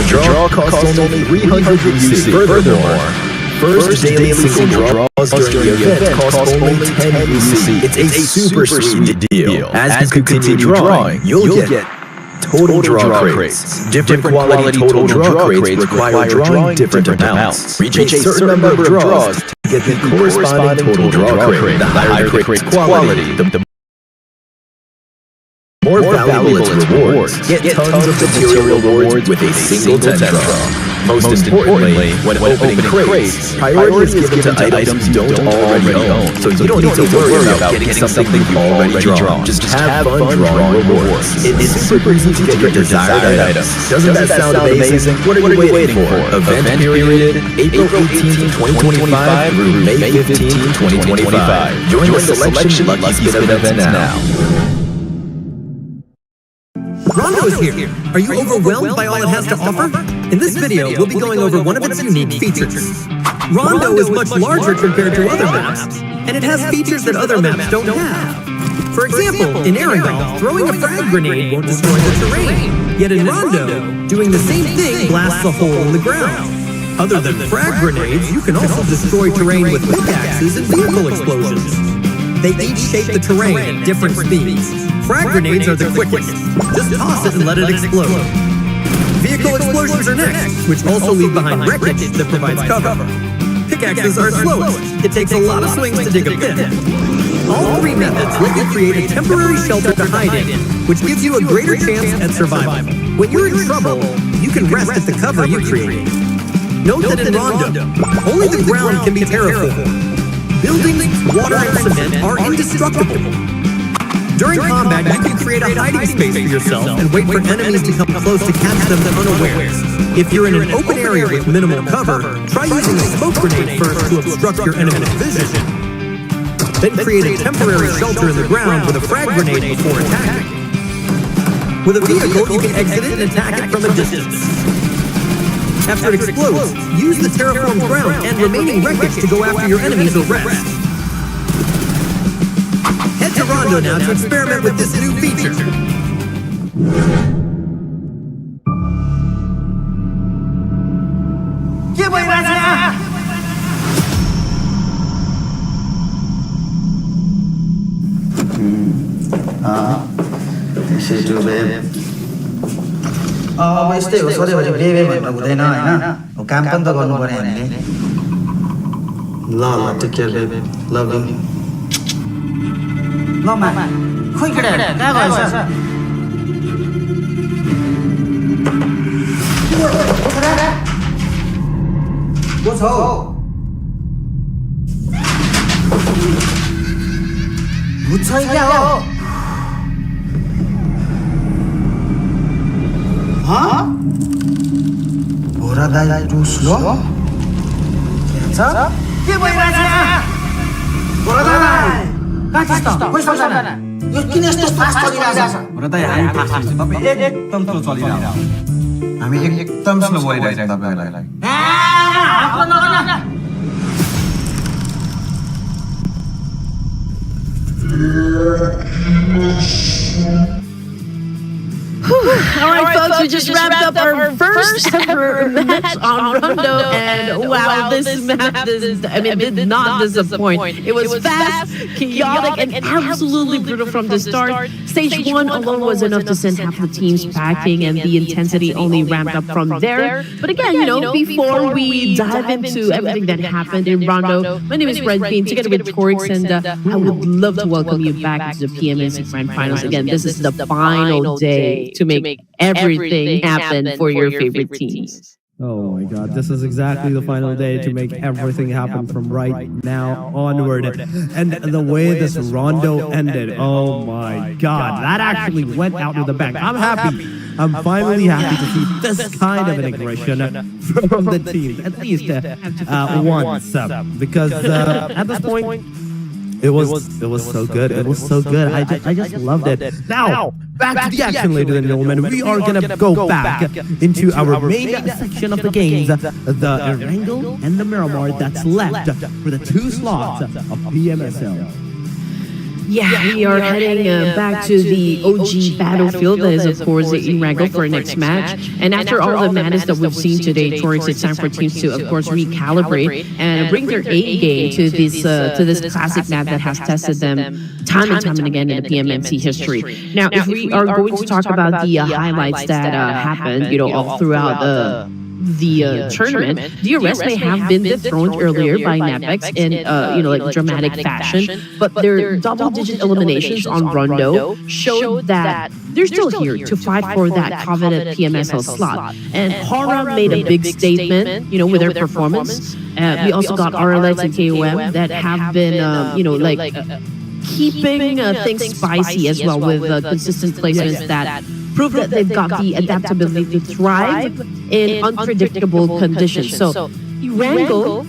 draw costs only 300 UC. Furthermore, first daily single draws during the event cost only 10 UC. It's a super sweet deal. As you continue drawing, you'll get total draw crates. Different quality total draw crates require drawing different amounts. Reach a certain number of draws to get the corresponding total draw crate. The higher the crate's quality, the more valuable its rewards. Get tons of material rewards with a single 10 draw. Most importantly, when opening crates, priority is given to items you don't already own, so you don't need to worry about getting something you've already drawn. Just have fun drawing rewards. It's super easy to get your desired items. Doesn't that sound amazing? What are you waiting for? Event period, April 18, 2025 through May 15, 2025. Join the Selection Lucky Spin event now. Rondo is here. Are you overwhelmed by all it has to offer? In this video, we'll be going over one of its unique features. Rondo is much larger compared to other maps, and it has features that other maps don't have. For example, in AEROMACY, throwing a frag grenade won't destroy the terrain. Yet in Rondo, doing the same thing blasts a hole in the ground. Other than frag grenades, you can also destroy terrain with pickaxes and vehicle explosions. They each shape the terrain at different speeds. Frag grenades are the quickest. Just toss it and let it explode. Vehicle explosions are next, which also leave behind wreckage that provides cover. Pickaxes are slowest. It takes a lot of swings to dig a pit. All three methods let you create a temporary shelter to hide in, which gives you a greater chance at survival. When you're in trouble, you can rest at the cover you create. Note that in Rondo, only the ground can be terraformed. Buildings, water, and cement are indestructible. During combat, you can create a hiding space for yourself and wait for enemies to come close to catch them unawares. If you're in an open area with minimal cover, try using a smoke grenade first to obstruct your enemy's vision. Then create a temporary shelter in the ground with a frag grenade before attacking. With a vehicle, you can exit it and attack it from a distance. After it explodes, use the terraformed ground and remaining wreckage to go after your enemies or rest. Head to Rondo now to experiment with this new feature. This is too bad. यस्तै हो सधैँभरि बेबे भन्नु हुँदैन हैन काम पनि त गर्नु पर्यो हामीले ल ल टेक केयर बेबे लभ यु ल मा खोइ केटा कहाँ गएछ को छ हौ बुझ्छ क्या हो Huh? Ora dai tu slow? Sa? Ke भइराछ? Ora dai. Kहाँ छ त? पैसा जान. यो किन यस्तो फास्ट चलिराछ? ora dai हामी फास्ट छ तपाई एकदम स्लो चलिरहेको. हामी एकदम स्लो भइरहेछ तपाईहरुलाई. आफ्नो नगर्न. Alright folks, we just wrapped up our first ever match on Rondo, and wow, this map did not disappoint. It was fast, chaotic, and absolutely brutal from the start. Stage 1 alone was enough to send half the teams packing, and the intensity only ramped up from there. But again, you know, before we dive into everything that happened in Rondo, my name is Red Bean, together with Torx, and I would love to welcome you back to the PMNC Grand Finals. Again, this is the final day to make everything happen for your favorite teams. Oh my god, this is exactly the final day to make everything happen from right now onward. And the way this Rondo ended, oh my god, that actually went out to the bank. I'm happy. I'm finally happy to see this kind of an aggression from the team, at least once. Because at this point, it was so good. It was so good. I just loved it. Now, back to the action, ladies and gentlemen. We are gonna go back into our main section of the games, the Erangel and the Miramar that's left for the 2 slots of PMSL. Yeah, we are heading back to the OG battlefield. That is, of course, the E-Wrangle for our next match. And after all the madness that we've seen today, Torix, it's time for teams to, of course, recalibrate and bring their A game to this classic map that has tested them time and time and again in the PMNC history. Now, if we are going to talk about the highlights that happened, all throughout the tournament, DRS may have been dethroned earlier by NEPX in dramatic fashion, but their double-digit eliminations on Rondo showed that they're still here to fight for that coveted PMSL slot. And Hora made a big statement, with their performance. We also got RLX and KOM that have been, keeping things spicy as well with consistent placements that prove that they've got the adaptability to thrive in unpredictable conditions. So, E-Wrangle,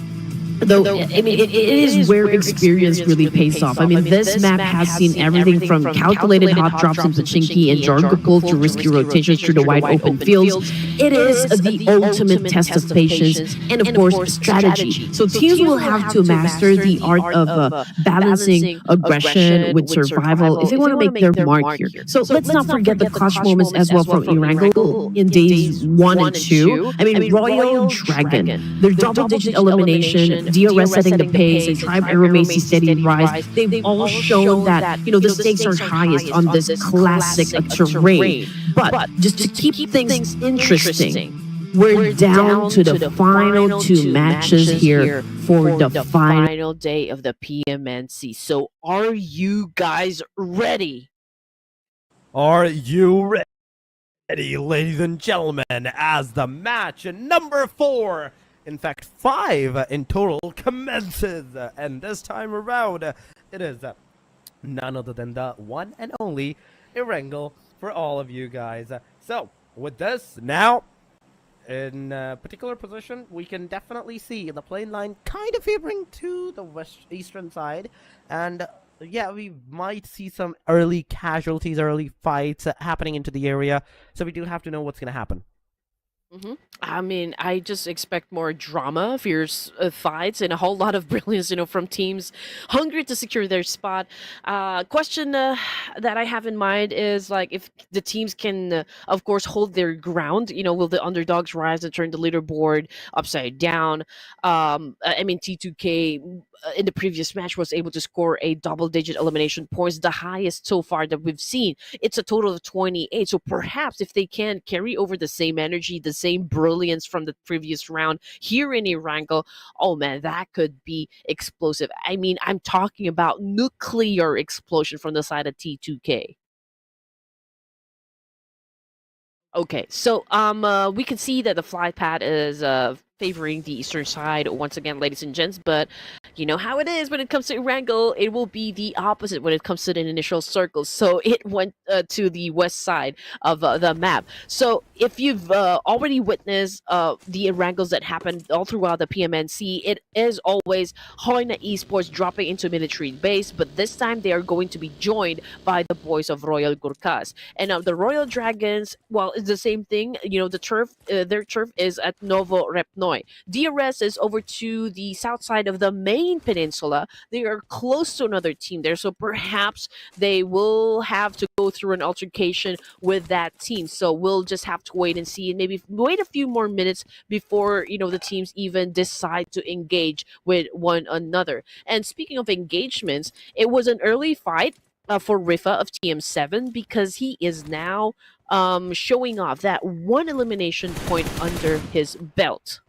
though, it is where experience really pays off. This map has seen everything from calculated hot drops in Pachinki and Jungle to risky rotations through the wide open fields. It is the ultimate test of patience and, of course, strategy. So teams will have to master the art of balancing aggression with survival if they want to make their mark here. So let's not forget the clutch moments as well from E-Wrangle in days 1 and 2. Royal Dragon, their double-digit elimination, DRS setting the pace, and Tribe AEROMACY steady rise. They've all shown that, the stakes are highest on this classic terrain. But just to keep things interesting, we're down to the final 2 matches here for the final day of the PMNC. So are you guys ready? Are you ready, ladies and gentlemen, as the match number 4, in fact 5 in total, commences? And this time around, it is none other than the one and only E-Wrangle for all of you guys. So, with this, now, in a particular position, we can definitely see the plane line kind of favoring to the eastern side. And yeah, we might see some early casualties, early fights happening into the area. So we do have to know what's going to happen. I just expect more drama, fierce fights, and a whole lot of brilliance, from teams hungry to secure their spot. Question that I have in mind is, if the teams can, of course, hold their ground, will the underdogs rise and turn the leaderboard upside down? T2K in the previous match was able to score a double-digit elimination points, the highest so far that we've seen. It's a total of 28. So perhaps if they can carry over the same energy, the same brilliance from the previous round here in E-Wrangle, oh man, that could be explosive. I'm talking about nuclear explosion from the side of T2K. Okay, so we can see that the flight path is favoring the eastern side once again, ladies and gents, but you know how it is when it comes to E-Wrangle, it will be the opposite when it comes to the initial circles. So it went to the west side of the map. So if you've already witnessed the E-Wrangles that happened all throughout the PMNC, it is always HAINA Esports dropping into military base, but this time they are going to be joined by the boys of Royal GURKHAS. And the Royal Dragons, well, it's the same thing. The turf, their turf is at Novo Repnoy. DRS is over to the south side of the main peninsula. They are close to another team there, so perhaps they will have to go through an altercation with that team. So we'll just have to wait and see, and maybe wait a few more minutes before the teams even decide to engage with one another. And speaking of engagements, it was an early fight for Rifa of TM7 because he is now showing off that one elimination point under his belt.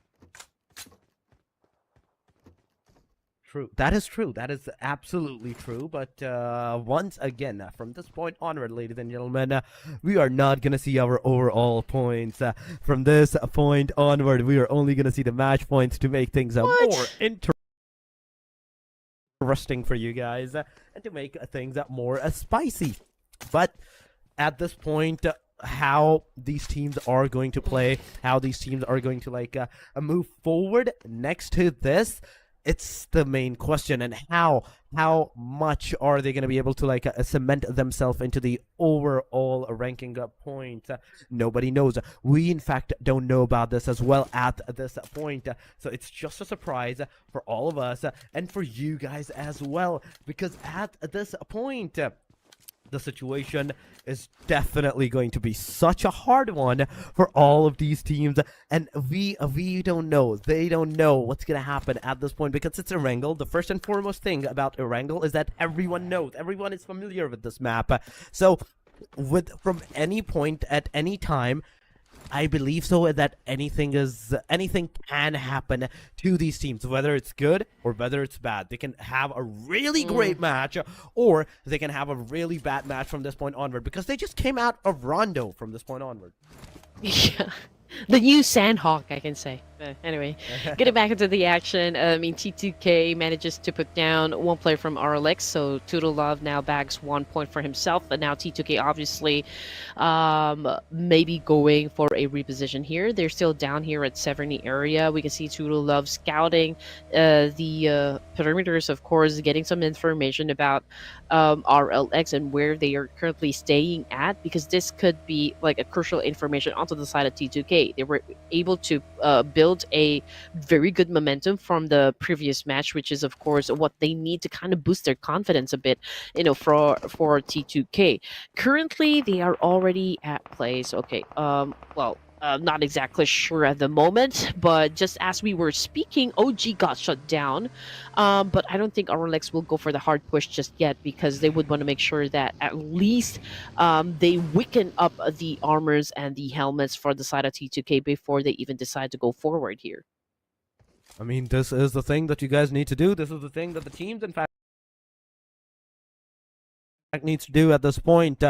True. That is true. That is absolutely true. But once again, from this point onward, ladies and gentlemen, we are not going to see our overall points. From this point onward, we are only going to see the match points to make things more interesting for you guys and to make things more spicy. But at this point, how these teams are going to play, how these teams are going to move forward next to this, it's the main question. And how much are they going to be able to like cement themselves into the overall ranking point? Nobody knows. We in fact don't know about this as well at this point, so it's just a surprise for all of us and for you guys as well, because at this point the situation is definitely going to be such a hard one for all of these teams, and we don't know. They don't know what's gonna happen at this point because it's Erangel. The first and foremost thing about Erangel is that everyone knows, everyone is familiar with this map. So from any point at any time, I believe so that anything can happen to these teams, whether it's good or whether it's bad. They can have a really great match, or they can have a really bad match from this point onward, because they just came out of Rondo from this point onward. Yeah. The new Sandhawk, I can say. Anyway, getting back into the action, I mean, T2K manages to put down one player from RLX, so Toodle Love now bags 1 point for himself, and now T2K obviously maybe going for a reposition here. They're still down here at 70 area. We can see Toodle Love scouting the perimeters, of course, getting some information about RLX and where they are currently staying at, because this could be like a crucial information onto the side of T2K. They were able to build a very good momentum from the previous match, which is of course what they need to kind of boost their confidence a bit, you know, for T2K. Currently they are already at place. Okay, not exactly sure at the moment, but just as we were speaking, OG got shut down. But I don't think RLX will go for the hard push just yet, because they would want to make sure that at least they weaken up the armors and the helmets for the side of T2K before they even decide to go forward here. I mean, this is the thing that you guys need to do. This is the thing that the teams, in fact, needs to do at this point.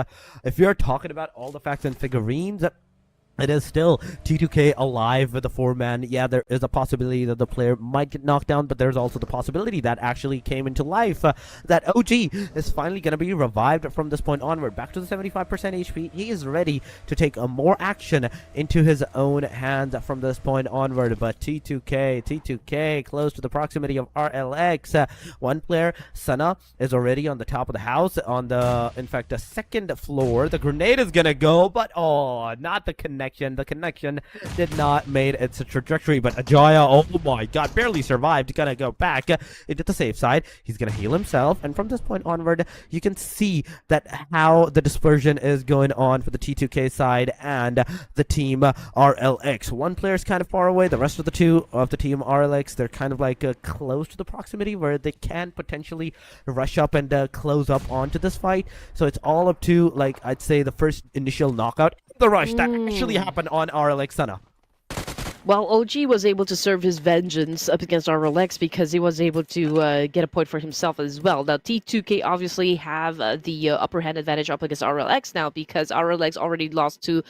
If you're talking about all the facts and figurines, it is still T2K alive with the 4-man. Yeah, there is a possibility that the player might get knocked down, but there's also the possibility that actually came into life. That OG is finally going to be revived from this point onward. Back to the 75% HP. He is ready to take more action into his own hands from this point onward. But T2K close to the proximity of RLX. One player, Sana, is already on the top of the house. On the, in fact, the second floor. The grenade is going to go, but oh, not the connection. The connection did not made its trajectory, but Ajaya, oh my god, barely survived. Gonna go back into the safe side. He's gonna heal himself, and from this point onward, you can see that how the dispersion is going on for the T2K side and the team RLX. One player is kind of far away. The rest of the two of the team RLX, they're kind of like close to the proximity where they can potentially rush up and close up onto this fight. So it's all up to, like, I'd say the first initial knockout, the rush that actually happened on RLX Sana. Well, OG was able to serve his vengeance up against RLX because he was able to get a point for himself as well. Now, T2K obviously have the upper hand advantage up against RLX now, because RLX already lost 2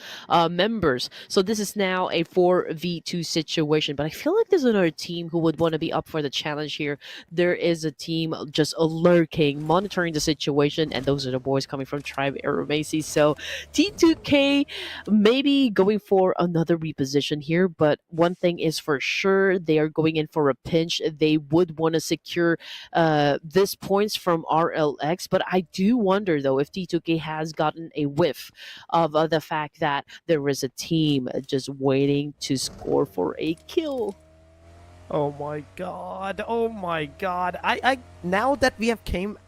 members. So this is now a 4v2 situation. But I feel like there's another team who would want to be up for the challenge here. There is a team just lurking, monitoring the situation, and those are the boys coming from Tribe AEROMACY. So T2K maybe going for another reposition here, but one thing is for sure, they are going in for a pinch. They would want to secure this points from RLX, but I do wonder though if T2K has gotten a whiff of the fact that there is a team just waiting to score for a kill. Oh my god, oh my god. I now that we have came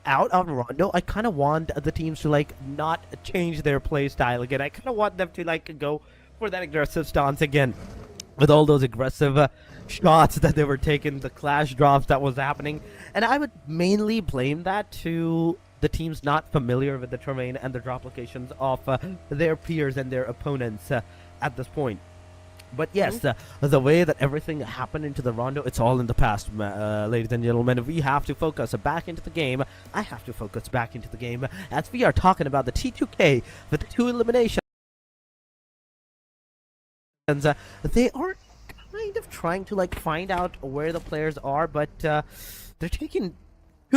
out of Rondo, I kind of want the teams to like not change their play style again. I kind of want them to like go for that aggressive stance again, with all those aggressive shots that they were taking, the clash drops that was happening. And I would mainly blame that to the teams not familiar with the terrain and the drop locations of their peers and their opponents at this point. But yes, the way that everything happened into the Rondo, it's all in the past, ladies and gentlemen. We have to focus back into the game. I have to focus back into the game as we are talking about the T2K with the 2 eliminations. They are kind of trying to like find out where the players are, but they're taking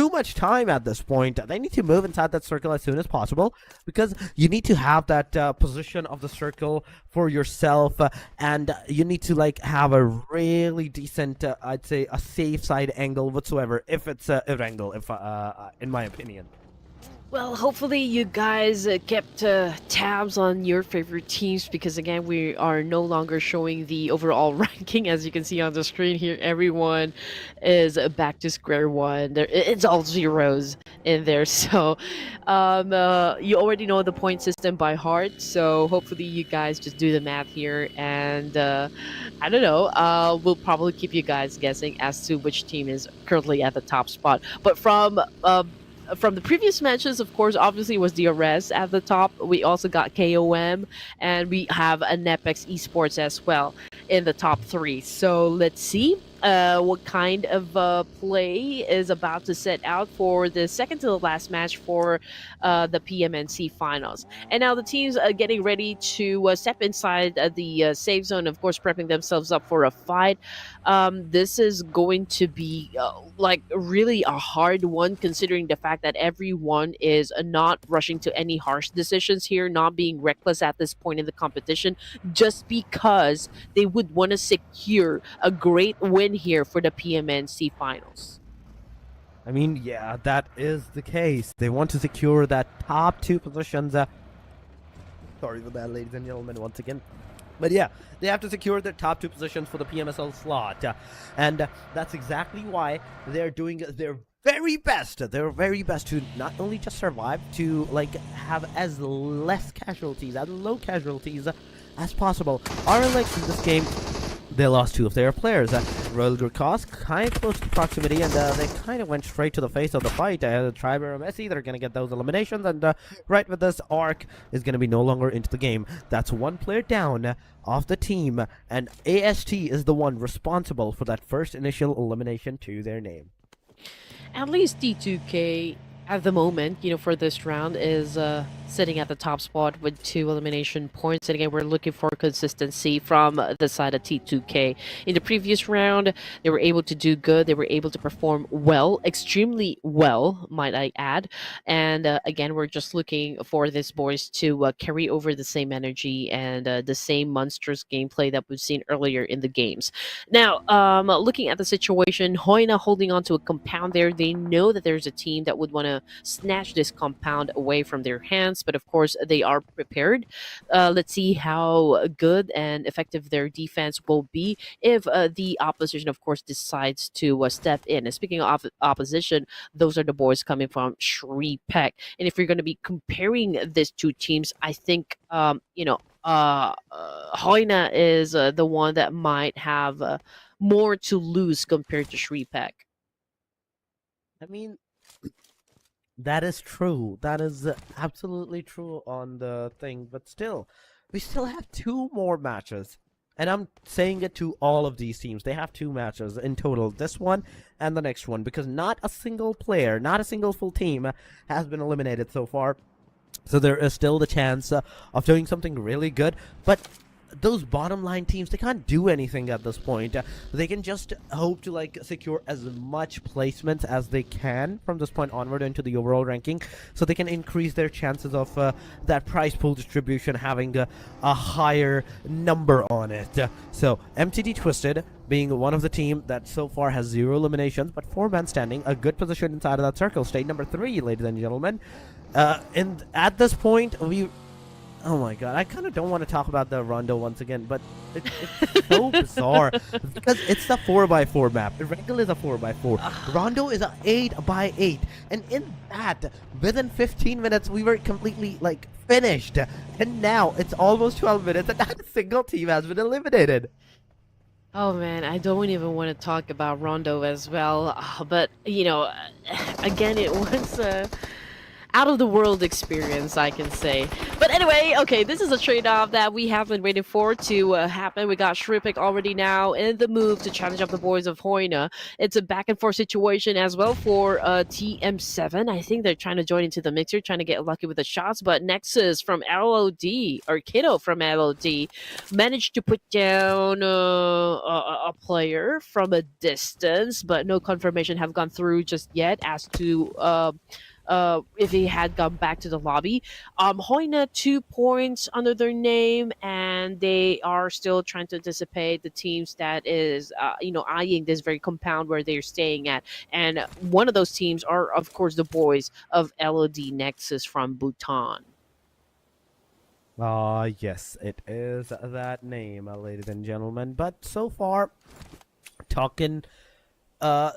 too much time at this point. They need to move inside that circle as soon as possible, because you need to have that position of the circle for yourself, and you need to like have a really decent, I'd say, a safe side angle whatsoever, if it's a angle, if in my opinion. Well, hopefully you guys kept tabs on your favorite teams, because again, we are no longer showing the overall ranking. As you can see on the screen here, everyone is back to square one. It's all zeros in there. So you already know the point system by heart. So hopefully you guys just do the math here, and I don't know, we'll probably keep you guys guessing as to which team is currently at the top spot. But from the previous matches, of course, obviously it was DRS at the top. We also got KOM, and we have a NEPX esports as well in the top 3. So let's see what kind of play is about to set out for the second to the last match for the PMNC finals. And now the teams are getting ready to step inside the safe zone, of course, prepping themselves up for a fight. This is going to be like really a hard one, considering the fact that everyone is not rushing to any harsh decisions here, not being reckless at this point in the competition, just because they would want to secure a great win here for the PMNC finals. I mean, yeah, that is the case. They want to secure that top 2 positions. Sorry for that, ladies and gentlemen, once again. But yeah, they have to secure their top 2 positions for the PMSL slot. And that's exactly why they're doing their very best. Their very best to not only just survive, to like have as less casualties, as low casualties as possible. RLX in this game, they lost 2 of their players. Royal GURKHAS kind of close to proximity, and they kind of went straight to the face of the fight. AEROMACY, they're going to get those eliminations, and right with this, ARC is going to be no longer into the game. That's 1 player down off the team, and AST is the one responsible for that first initial elimination to their name. At least D2K at the moment, you know, for this round is sitting at the top spot with 2 elimination points. And again, we're looking for consistency from the side of T2K. In the previous round, they were able to do good. They were able to perform well, extremely well, might I add. And again, we're just looking for these boys to carry over the same energy and the same monstrous gameplay that we've seen earlier in the games. Now, looking at the situation, HAINA holding on to a compound there. They know that there's a team that would want to snatch this compound away from their hands, but of course they are prepared. Let's see how good and effective their defense will be if the opposition, of course, decides to step in. And speaking of opposition, those are the boys coming from SHREEPECH. And if you're going to be comparing these 2 teams, I think you know, HAINA is the one that might have more to lose compared to SHREEPECH. I mean, that is true. That is absolutely true on the thing. But still, we still have 2 more matches. And I'm saying it to all of these teams. They have 2 matches in total. This one and the next one. Because not a single player, not a single full team has been eliminated so far. So there is still the chance of doing something really good. But those bottom line teams, they can't do anything at this point. They can just hope to like secure as much placements as they can from this point onward into the overall ranking, so they can increase their chances of that prize pool distribution having a higher number on it. So MTD Twisted being one of the team that so far has 0 eliminations, but 4 men standing, a good position inside of that circle. State number 3, ladies and gentlemen. And at this point, oh my god, I kind of don't want to talk about the Rondo once again, but it's so bizarre because it's the 4x4 map. Irregular is a 4x4. Rondo is a 8x8. And in that, within 15 minutes, we were completely, like, finished. And now, it's almost 12 minutes and not a single team has been eliminated. Oh man, I don't even want to talk about Rondo as well. But, you know, again, it was... out of the world experience, I can say. But anyway, okay, this is a trade-off that we have been waiting for to happen. We got SHREEPECH already now in the move to challenge up the boys of HAINA. It's a back-and-forth situation as well for TM7. I think they're trying to join into the mixer, trying to get lucky with the shots, but NEXUS from LOD, or Kiddo from LOD, managed to put down a player from a distance, but no confirmation have gone through just yet as to if he had gone back to the lobby. HAINA 2 points under their name, and they are still trying to anticipate the teams that is, eyeing this very compound where they're staying at. And one of those teams are, of course, the boys of LOD NEXUS from Bhutan. Yes, it is that name, ladies and gentlemen. But so far, talking, the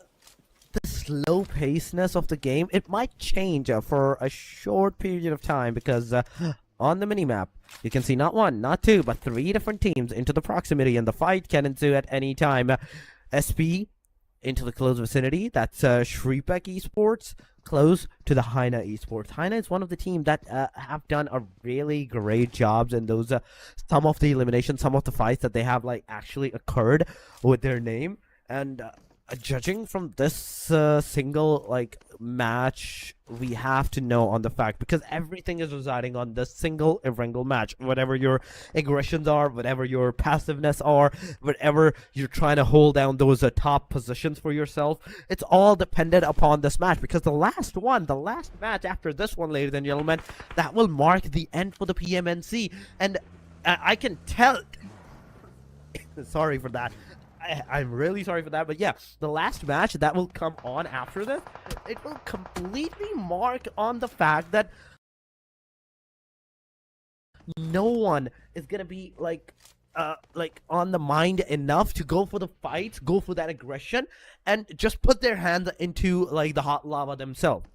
slow pacedness of the game, it might change for a short period of time, because on the minimap you can see not one, not two, but 3 different teams into the proximity, and the fight can ensue at any time. SP into the close vicinity, that's SHREEPECH Esports, close to the HAINA Esports. HAINA is one of the teams that have done a really great jobs in those some of the eliminations, some of the fights that they have actually occurred with their name. And judging from this single match, we have to know on the fact, because everything is residing on this single Erangel match. Whatever your aggressions are, whatever your passiveness are, whatever you're trying to hold down those top positions for yourself, it's all dependent upon this match. Because the last match after this one, ladies and gentlemen, that will mark the end for the PMNC. And I can tell sorry for that. I'm really sorry for that, but yeah, the last match that will come on after this, it will completely mark on the fact that no one is gonna be on the mind enough to go for the fights, go for that aggression, and just put their hands into the hot lava themselves.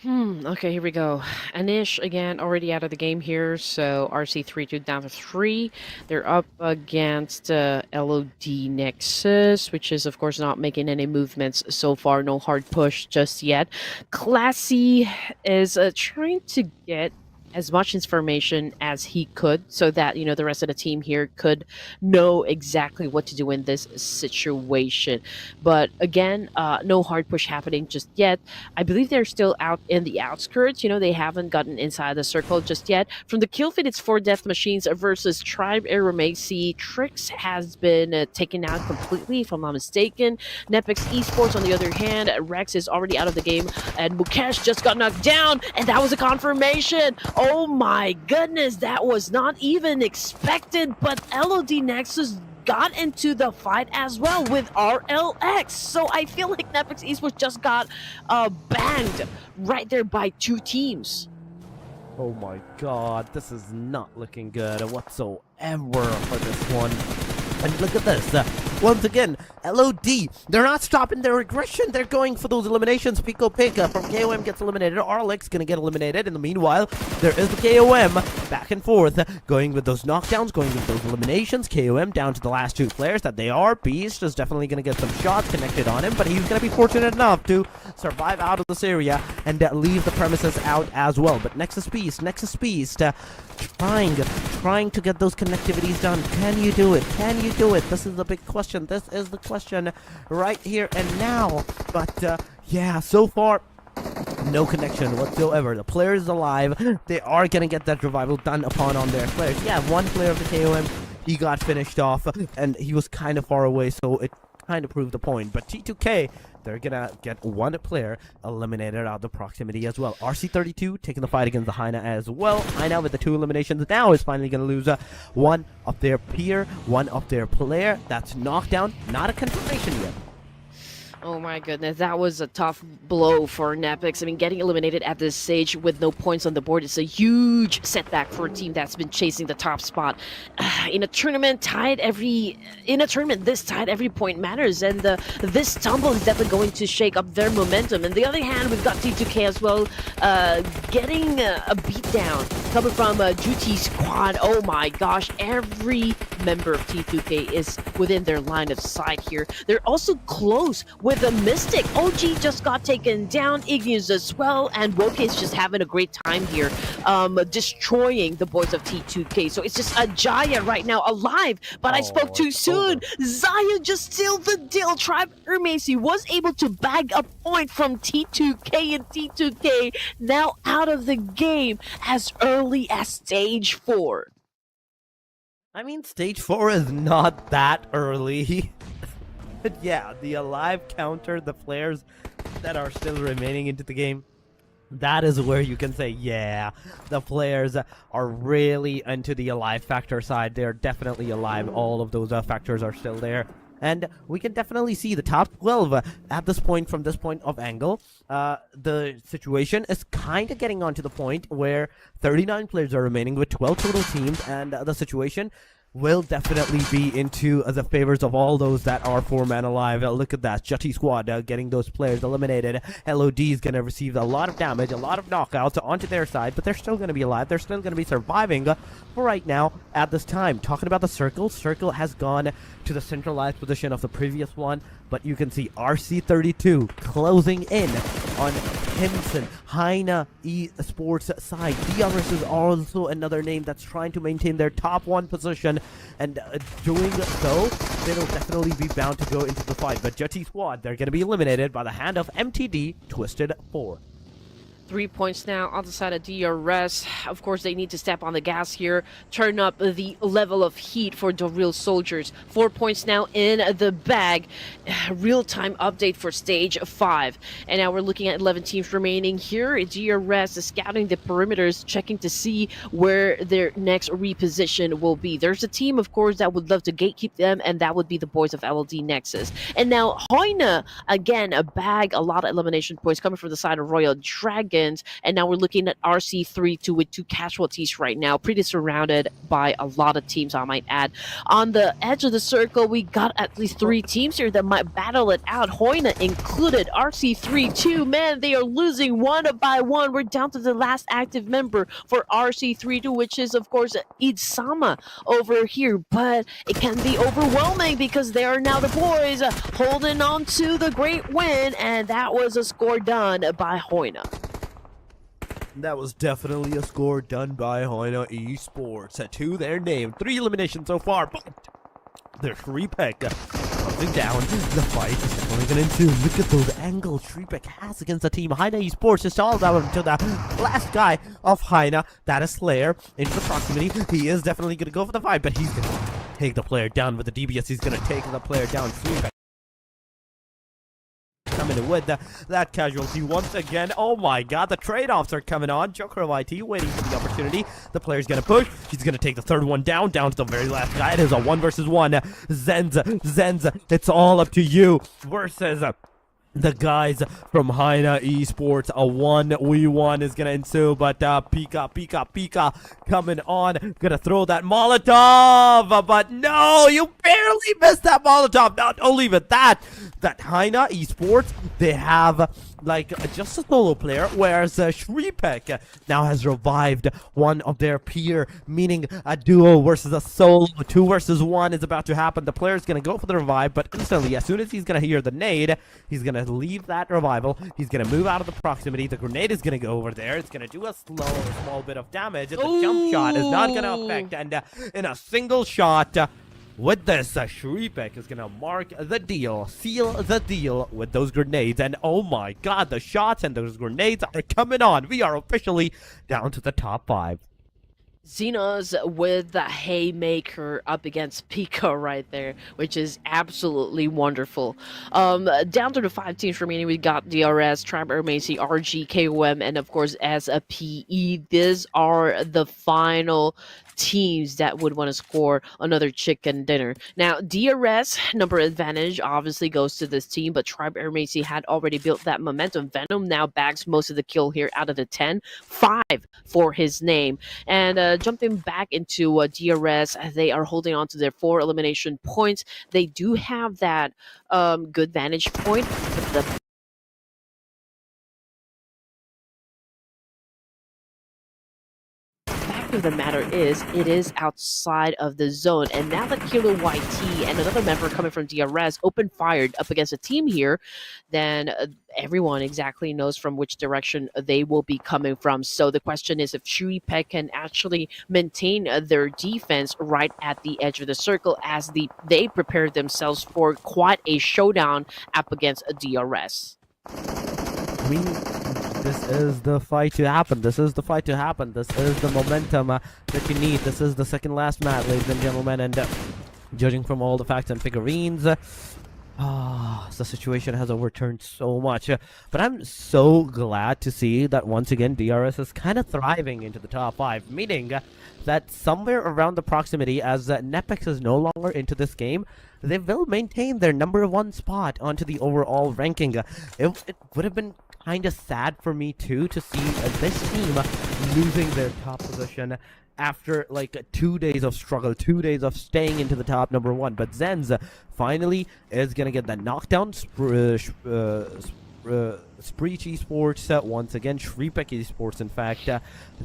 Okay, here we go. Anish, again, already out of the game here, so RC3-2 down to 3. They're up against LOD NEXUS, which is, of course, not making any movements so far. No hard push just yet. Classy is trying to get as much information as he could so that, the rest of the team here could know exactly what to do in this situation. But again, no hard push happening just yet. I believe they're still out in the outskirts. They haven't gotten inside the circle just yet. From the kill feed, it's 4 Death Machines versus Tribe AEROMACY. Trix has been taken out completely, if I'm not mistaken. NEPX Esports, on the other hand, Rex is already out of the game, and Mukesh just got knocked down, and that was a confirmation. Oh my goodness, that was not even expected, but LOD NEXUS got into the fight as well with RLX. So I feel like NEPX Esports just got banged right there by 2 teams. Oh my god, this is not looking good whatsoever for this one. And look at this, once again, LOD, they're not stopping their aggression, they're going for those eliminations. Pico Pika from KOM gets eliminated, Arlex gonna get eliminated. In the meanwhile, there is the KOM, back and forth, going with those knockdowns, going with those eliminations. KOM down to the last 2 players that they are. Beast is definitely gonna get some shots connected on him, but he's gonna be fortunate enough to survive out of this area and leave the premises out as well. But Nexus Beast, trying to get those connectivities done. Can you do it? Can you do it? This is the big question. This is the question right here and now. But yeah, so far, no connection whatsoever. The player is alive. They are gonna get that revival done upon on their players. Yeah, 1 player of the KOM, he got finished off, and he was kind of far away, so it kind of proved the point. But T2K, they're gonna get 1 player eliminated out of the proximity as well. RC32 taking the fight against the HAINA as well. HAINA with the 2 eliminations now is finally gonna lose 1 of their peer, 1 of their player. That's knockdown, not a confirmation yet. Oh my goodness, that was a tough blow for NEPX. I mean, getting eliminated at this stage with no points on the board is a huge setback for a team that's been chasing the top spot. In a tournament, this tied, every point matters, and this tumble is definitely going to shake up their momentum. On the other hand, we've got T2K as well, getting a beatdown coming from JUTTI squad. Oh my gosh, every member of T2K is within their line of sight here. They're also close with the Mystic. OG just got taken down, Igneous as well, and Woke is just having a great time here, destroying the boys of T2K. So it's just a Jaya right now alive, but I spoke too soon. Zaya just sealed the deal. Tribe AEROMACY was able to bag a point from T2K, and T2K now out of the game as early as stage 4. I mean, stage 4 is not that early. But yeah, the alive counter, the players that are still remaining into the game, that is where you can say, yeah, the players are really into the alive factor side. They're definitely alive. All of those factors are still there. And we can definitely see the top 12 at this point, from this point of angle. The situation is kind of getting onto the point where 39 players are remaining with 12 total teams, and the situation will definitely be into the favors of all those that are 4-man alive. Look at that, JUTTI squad getting those players eliminated. LOD is going to receive a lot of damage, a lot of knockouts onto their side, but they're still going to be alive. They're still going to be surviving for right now at this time. Talking about the Circle, Circle has gone to the centralized position of the previous one, but you can see RC32 closing in on Himson, HAINA ESPORTS side. DRS is also another name that's trying to maintain their top 1 position, and doing so, they'll definitely be bound to go into the fight. But JUTTI squad, they're going to be eliminated by the hand of MTD Twisted 4. 3 points now on the side of DRS. Of course, they need to step on the gas here, turn up the level of heat for the real soldiers. 4 points now in the bag. Real-time update for stage 5. And now we're looking at 11 teams remaining here. DRS is scouting the perimeters, checking to see where their next reposition will be. There's a team, of course, that would love to gatekeep them, and that would be the boys of LLD Nexus. And now HAINA, again, a bag, a lot of elimination points coming from the side of Royal Dragon. And now we're looking at RC32 with 2 casualties right now, pretty surrounded by a lot of teams, I might add. On the edge of the circle, we got at least 3 teams here that might battle it out, HAINA included. RC32, man, they are losing one by one. We're down to the last active member for RC32, which is, of course, Idsama over here. But it can be overwhelming because they are now the boys holding on to the great win, and that was a score done by HAINA. That was definitely a score done by HAINA ESPORTS to their name. 3 eliminations so far, but there's SHREEPECH closing down. The fight is definitely going to ensue. Look at those angles SHREEPECH has against the team. HAINA ESPORTS just all down until the last guy of HAINA, that is Slayer, into the proximity. He is definitely going to go for the fight, but he's going to take the player down with the DBS. He's going to take the player down. SHREEPECH coming with that casualty once again. Oh my god, the trade-offs are coming on. Joker of IT waiting for the opportunity. The player's gonna push. He's gonna take the third one down to the very last guy. It is a 1 versus 1. Zenz, it's all up to you versus the guys from HAINA ESPORTS. A 1v1 is gonna ensue, but Pika coming on, gonna throw that Molotov, but no, you barely missed that Molotov. Not only with that HAINA ESPORTS, they have like just a solo player, whereas SHREEPECH now has revived one of their peer, meaning a duo versus a solo. 2 versus 1 is about to happen. The player is gonna go for the revive, but instantly, as soon as he's gonna hear the nade, he's gonna leave that revival. He's gonna move out of the proximity. The grenade is gonna go over there. It's gonna do a small bit of damage. The jump shot is not gonna affect, and in a single shot, with this, SHREEPECH is gonna mark the deal, seal the deal with those grenades. And oh my god, the shots and those grenades are coming on. We are officially down to the top 5. Xenos with the haymaker up against Pika right there, which is absolutely wonderful. Down to the 5 teams remaining, we got DRS, Tribe AEROMACY, RG, KOM, and of course SPE. These are the final teams that would want to score another chicken dinner. Now, DRS number advantage obviously goes to this team, but Tribe AEROMACY had already built that momentum. Venom now bags most of the kill here out of the 10, 5 for his name. And jumping back into DRS, they are holding on to their 4 elimination points. They do have that good vantage point. The of the matter is, it is outside of the zone. And now that Kilo YT and another member coming from DRS open fired up against a team here, then everyone exactly knows from which direction they will be coming from. So the question is if SHREEPECH can actually maintain their defense right at the edge of the circle as they prepare themselves for quite a showdown up against a DRS. I mean, this is the fight to happen. This is the fight to happen. This is the momentum that you need. This is the second last match, ladies and gentlemen. And judging from all the facts and figurines, the situation has overturned so much. But I'm so glad to see that once again DRS is kind of thriving into the top 5, meaning that somewhere around the proximity, as NEPX is no longer into this game, they will maintain their #1 spot onto the overall ranking. It would have been kind of sad for me too to see this team losing their top position after like 2 days of struggle, 2 days of staying into the top #1. But Zenz finally is gonna get that knockdown. Spreech Esports once again, SHREEPECH Esports in fact,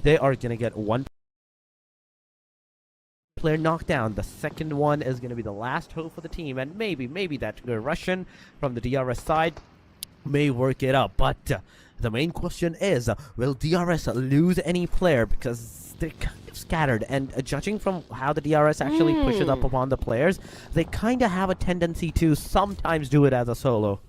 they are gonna get 1 player knockdown. The second one is gonna be the last hope for the team, and maybe that Russian from the DRS side may work it out. But the main question is, will DRS lose any player, because they're kind of scattered, and judging from how the DRS actually pushes up upon the players, they kind of have a tendency to sometimes do it as a solo.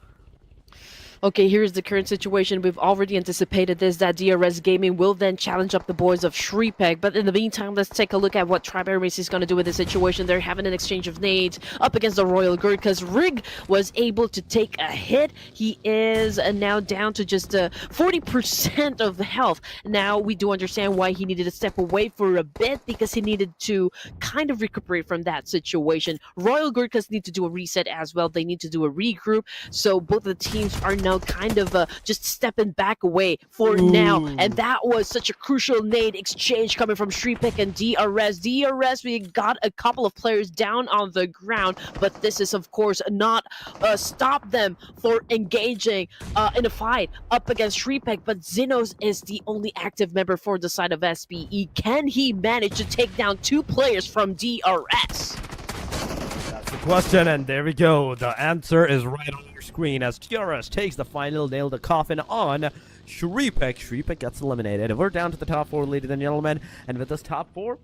Okay, here's the current situation. We've already anticipated this, that DRS Gaming will then challenge up the boys of SHREEPECH. But in the meantime, let's take a look at what Tribe AEROMACY is going to do with the situation. They're having an exchange of nades up against the Royal GURKHAS. Rig was able to take a hit. He is now down to just 40% of health. Now, we do understand why he needed to step away for a bit, because he needed to kind of recuperate from that situation. Royal GURKHAS need to do a reset as well. They need to do a regroup. So both of the teams are now kind of just stepping back away for now. And that was such a crucial nade exchange coming from SHREEPECH and DRS. DRS, we got a couple of players down on the ground, but this is of course not stop them for engaging in a fight up against SHREEPECH. But Xenos is the only active member for the side of SPE. Can he manage to take down 2 players from DRS? That's the question, and there we go. The answer is right on your screen as DRS takes the final nail to coffin on SHREEPECH. SHREEPECH gets eliminated. We're down to the top 4, ladies and gentlemen, and with this top 4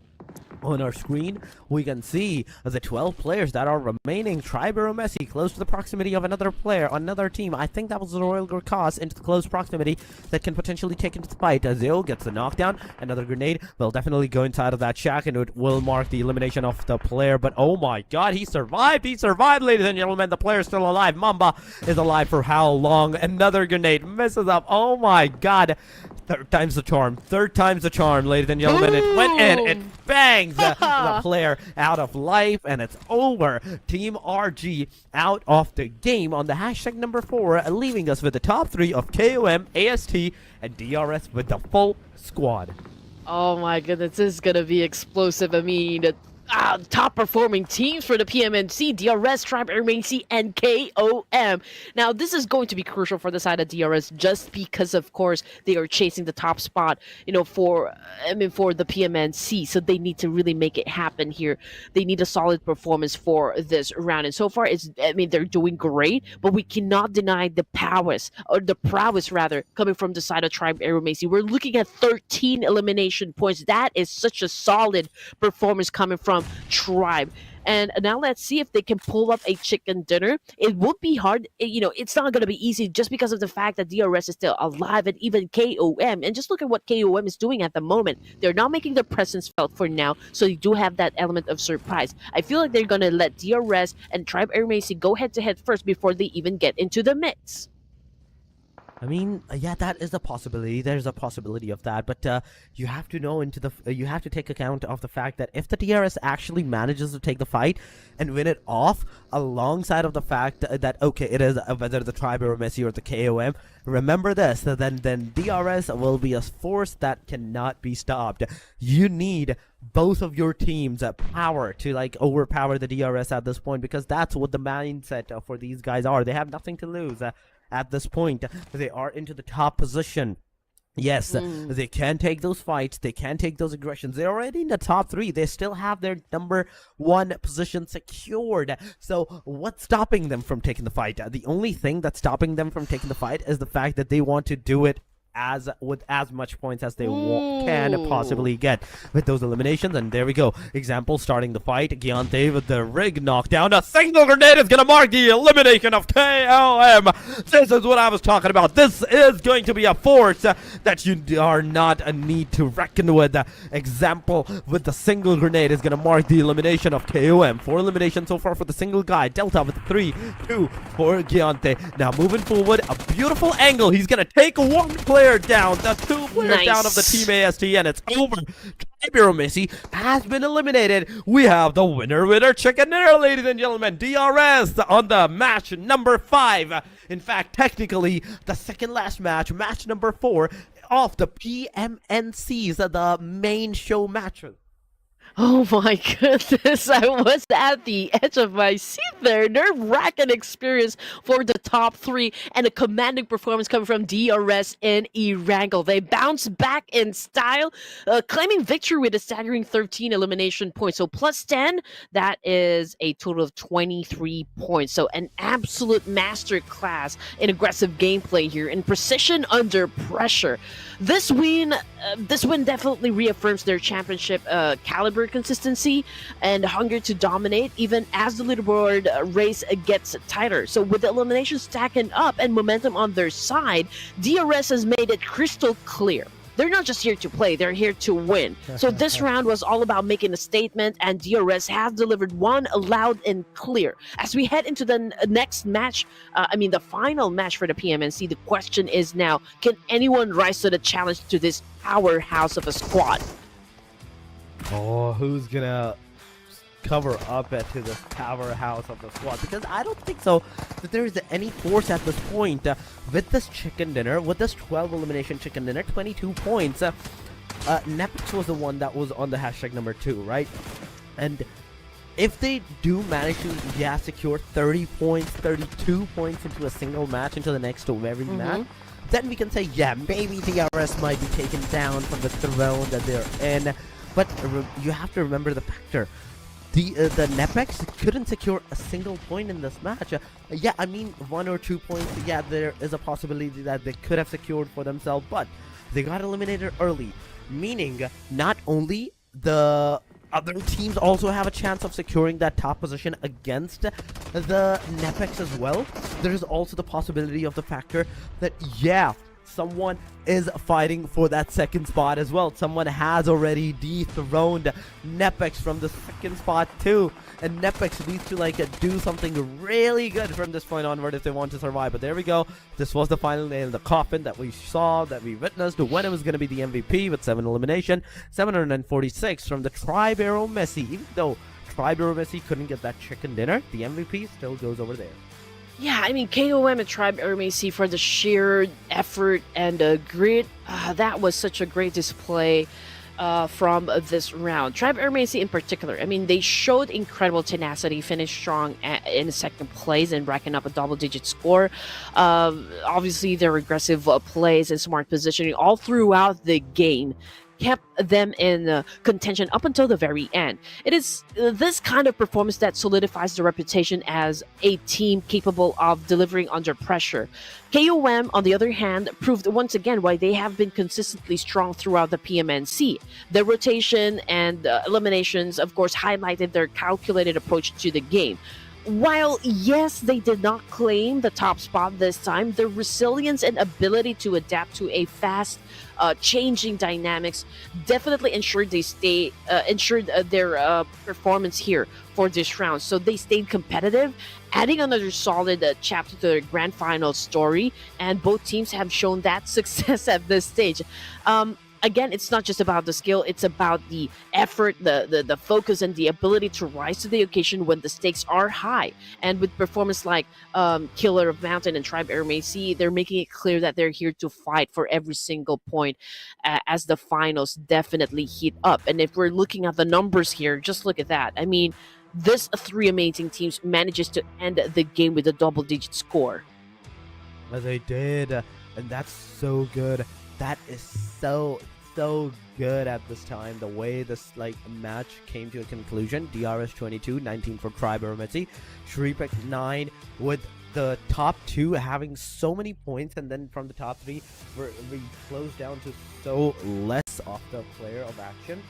on our screen, we can see the 12 players that are remaining. Tribe AEROMACY close to the proximity of another player, another team. I think that was the Royal GURKHAS into the close proximity that can potentially take into the fight. Zeo gets the knockdown. Another grenade will definitely go inside of that shack, and it will mark the elimination of the player. But oh my god, he survived! He survived, ladies and gentlemen. The player is still alive. Mamba is alive for how long? Another grenade misses up. Oh my god. Third time's the charm. Third time's the charm, ladies and gentlemen. It went in. It bangs the player out of life, and it's over. Team RG out of the game on the hashtag #4, leaving us with the top 3 of KOM, AST, and DRS with the full squad. Oh my goodness, this is gonna be explosive. I mean, top performing teams for the PMNC, DRS, Tribe AEROMACY, and KOM. Now, this is going to be crucial for the side of DRS, just because, of course, they are chasing the top spot, for the PMNC. So they need to really make it happen here. They need a solid performance for this round. And so far, they're doing great, but we cannot deny the prowess coming from the side of Tribe AEROMACY. We're looking at 13 elimination points. That is such a solid performance coming from Tribe. And now let's see if they can pull up a chicken dinner. It would be hard. It's not going to be easy just because of the fact that DRS is still alive, and even KOM. And just look at what KOM is doing at the moment. They're not making their presence felt for now, so you do have that element of surprise. I feel like they're going to let DRS and Tribe AEROMACY go head-to-head first before they even get into the mix. I mean, yeah, that is a possibility. There's a possibility of that, but you have to know you have to take account of the fact that if the DRS actually manages to take the fight and win it off, alongside of the fact that okay, it is whether the Tribe AEROMACY or the KOM. Remember this, then DRS will be a force that cannot be stopped. You need both of your teams' power to overpower the DRS at this point, because that's what the mindset for these guys are. They have nothing to lose. At this point, they are into the top position. Yes, they can take those fights. They can take those aggressions. They're already in the top 3. They still have their #1 position secured. So what's stopping them from taking the fight? The only thing that's stopping them from taking the fight is the fact that they want to do it with as much points as they can possibly get with those eliminations. And there we go. Example, starting the fight, Giante with the rig knockdown. A single grenade is going to mark the elimination of KOM. This is what I was talking about. This is going to be a force that you are not a need to reckon with. Example, with the single grenade is going to mark the elimination of KOM. 4 eliminations so far for the single guy. Delta with 3, 2 for Giante. Now moving forward, a beautiful angle. He's going to take 1 player down, the 2 players down of the Team AST, and it's over. AEROMACY has been eliminated. We have the winner chicken dinner, ladies and gentlemen. DRS on the match number 5. In fact, technically, the second last match, match number 4 of the PMNCs, the main show matches. Oh my goodness, I was at the edge of my seat there. Nerve-wracking experience for the top 3 and a commanding performance coming from DRS and Erangel. They bounced back in style, claiming victory with a staggering 13 elimination points. So plus 10, that is a total of 23 points. So an absolute master class in aggressive gameplay here and precision under pressure. This win definitely reaffirms their championship caliber, consistency, and hunger to dominate even as the leaderboard race gets tighter. So with the elimination stacking up and momentum on their side, DRS has made it crystal clear. They're not just here to play, they're here to win. So this round was all about making a statement, and DRS has delivered one loud and clear. As we head into the next match, the final match for the PMNC, the question is now, can anyone rise to the challenge to this powerhouse of a squad? Oh, who's gonna cover up to this powerhouse of the squad? Because I don't think so that there is any force at this point with this chicken dinner, with this 12 elimination chicken dinner, 22 points. NEPX was the one that was on the hashtag number 2, right? And if they do manage to secure 30 points, 32 points into a single match, into the next every match, then we can say, yeah, maybe DRS might be taken down from the throne that they're in. But you have to remember the factor. The NEPX couldn't secure a single point in this match. 1 or 2 points, there is a possibility that they could have secured for themselves, but they got eliminated early. Meaning, not only the other teams also have a chance of securing that top position against the NEPX as well. There is also the possibility of the factor that, someone is fighting for that second spot as well. Someone has already dethroned NEPX from the second spot too. And NEPX needs to do something really good from this point onward if they want to survive. But there we go. This was the final nail in the coffin that we saw, that we witnessed when it was going to be the MVP with 7 elimination. 746 from the Tribe AEROMACY. Even though Tribe AEROMACY couldn't get that chicken dinner, the MVP still goes over there. Yeah, KOM and Tribe AEROMACY for the sheer effort and grit. That was such a great display from this round. Tribe AEROMACY in particular, they showed incredible tenacity, finished strong in second place and racking up a double-digit score. Obviously, their aggressive plays and smart positioning all throughout the game kept them in contention up until the very end. It is this kind of performance that solidifies their reputation as a team capable of delivering under pressure. KOM, on the other hand, proved once again why they have been consistently strong throughout the PMNC. Their rotation and eliminations, of course, highlighted their calculated approach to the game. While, yes, they did not claim the top spot this time, their resilience and ability to adapt to a fast changing dynamics definitely ensured their performance here for this round. So they stayed competitive, adding another solid chapter to their grand final story, and both teams have shown that success at this stage. Again, it's not just about the skill, it's about the effort, the focus, and the ability to rise to the occasion when the stakes are high. And with performance like Killer of Mountain and Tribe AEROMACY, they're making it clear that they're here to fight for every single point as the finals definitely heat up. And if we're looking at the numbers here, just look at that. This 3 amazing teams manages to end the game with a double-digit score. They did, and that's so good. that is so good at this time. The way this match came to a conclusion. DRS 22, 19 for Tribe AEROMACY, SHREEPECH 9, with the top 2 having so many points, and then from the top 3 we closed down to so less of the player of action.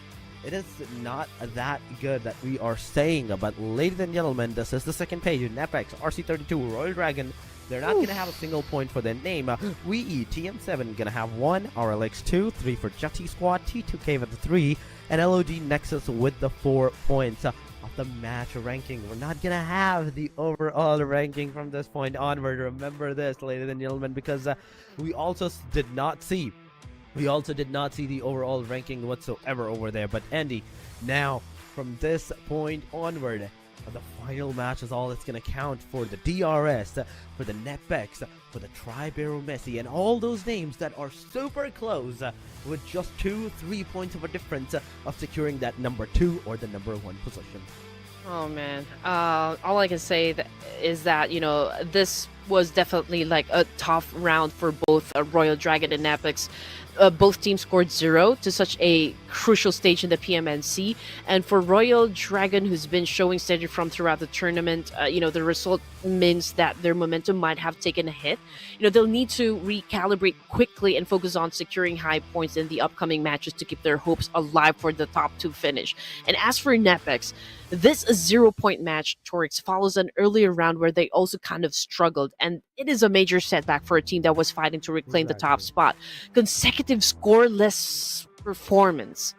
It is not that good that we are saying, but ladies and gentlemen, this is the second page. NEPX, RC32, Royal Dragon, they're not going to have a single point for their name. WEE, TM7 gonna have 1, RLX 2, 3 for JUTTI Squad, T2K with the 3, and LOD NEXUS with the 4 points. Of the match ranking, we're not gonna have the overall ranking from this point onward. Remember this, ladies and gentlemen, because we also did not see the overall ranking whatsoever over there. But Andy, now from this point onward, the final match is all that's going to count for the DRS, for the NEPX, for the Tribe AEROMACY, and all those names that are super close, with just 2-3 points of a difference of securing that number 2 or the number 1 position. Oh man, all I can say is that, you know, this was definitely like a tough round for both Royal Dragon and NEPX. Both teams scored 0 to such a crucial stage in the PMNC, and for Royal Dragon, who's been showing steady from throughout the tournament, you know, the result means that their momentum might have taken a hit. You know, they'll need to recalibrate quickly and focus on securing high points in the upcoming matches to keep their hopes alive for the top 2 finish. And as for NEPX, this 0-point match, Torix, follows an earlier round where they also kind of struggled, and it is a major setback for a team that was fighting to reclaim the top spot. Consecutive scoreless performance.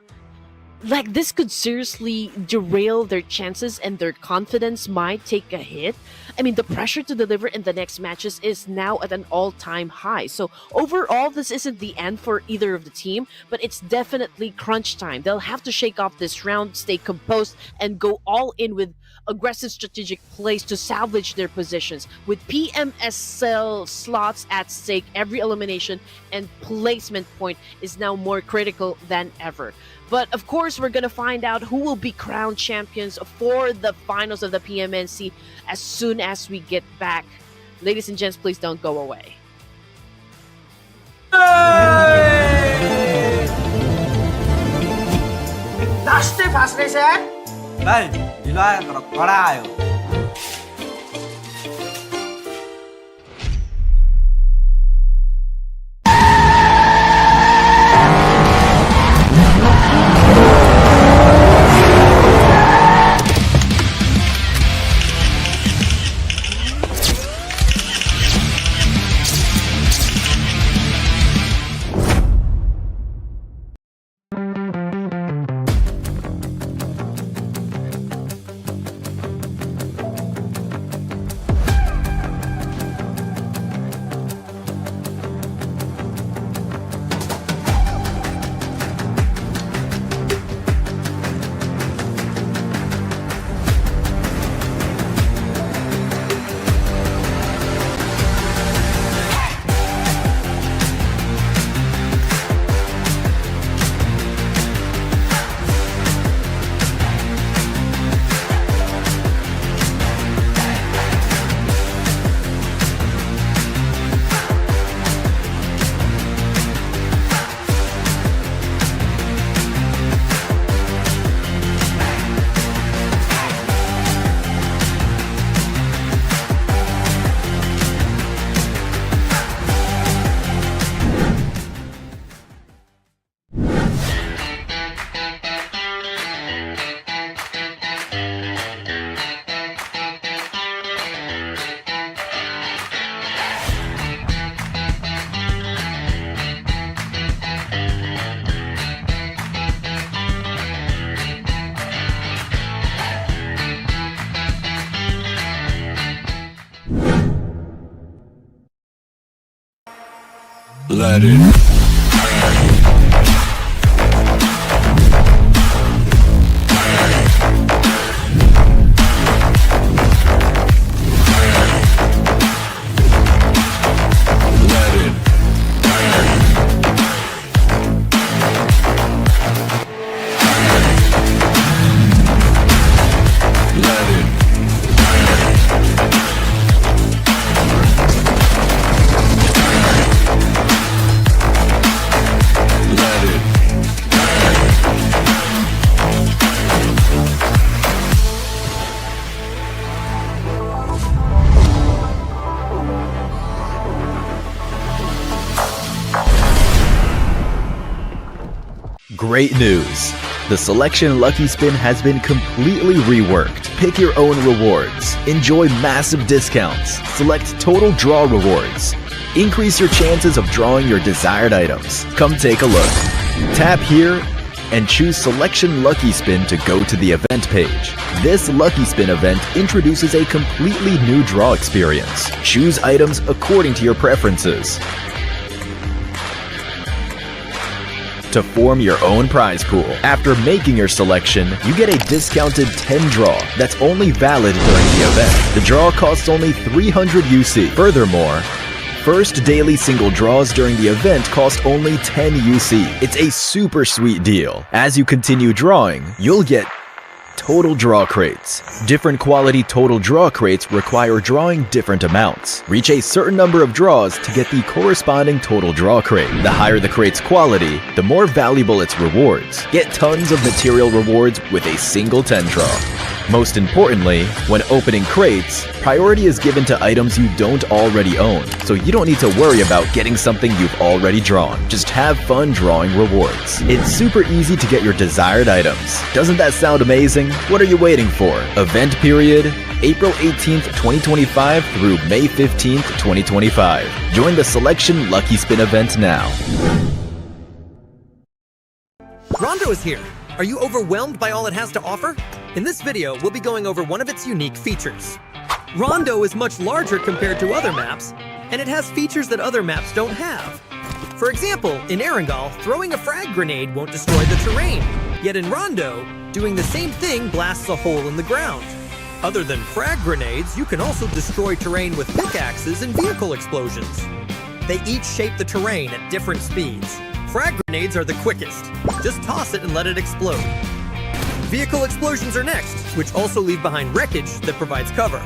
Like, this could seriously derail their chances, and their confidence might take a hit. I mean, the pressure to deliver in the next matches is now at an all-time high. So overall, this isn't the end for either of the team, but it's definitely crunch time. They'll have to shake off this round, stay composed, and go all in with aggressive strategic plays to salvage their positions. With PMSL slots at stake, every elimination and placement point is now more critical than ever. But of course, we're gonna find out who will be crowned champions for the finals of the PMNC as soon as we get back. Ladies and gents, please don't go away. लास्टै fast रहेछ यार भाइ ढिलो आयो तर कडा आयो Let it Great news! The Selection Lucky Spin has been completely reworked. Pick your own rewards. Enjoy massive discounts. Select total draw rewards. Increase your chances of drawing your desired items. Come take a look. Tap here and choose Selection Lucky Spin to go to the event page. This Lucky Spin event introduces a completely new draw experience. Choose items according to your preferences. To form your own prize pool. After making your selection, you get a discounted 10 draw that's only valid during the event. The draw costs only 300 UC. Furthermore, first daily single draws during the event cost only 10 UC. It's a super sweet deal. As you continue drawing, you'll get total draw crates. Different quality total draw crates require drawing different amounts. Reach a certain number of draws to get the corresponding total draw crate. The higher the crate's quality, the more valuable its rewards. Get tons of material rewards with a single 10 draw. Most importantly, when opening crates, priority is given to items you don't already own, so you don't need to worry about getting something you've already drawn. Just have fun drawing rewards. It's super easy to get your desired items. Doesn't that sound amazing? What are you waiting for? Event period, April 18th, 2025 through May 15th, 2025. Join the Selection Lucky Spin event now. Rondo is here. Are you overwhelmed by all it has to offer? In this video, we'll be going over one of its unique features. Rondo is much larger compared to other maps, and it has features that other maps don't have. For example, in Erangel, throwing a frag grenade won't destroy the terrain, yet in Rondo, doing the same thing blasts a hole in the ground. Other than frag grenades, you can also destroy terrain with pickaxes and vehicle explosions. They each shape the terrain at different speeds. Frag grenades are the quickest. Just toss it and let it explode. Vehicle explosions are next, which also leave behind wreckage that provides cover.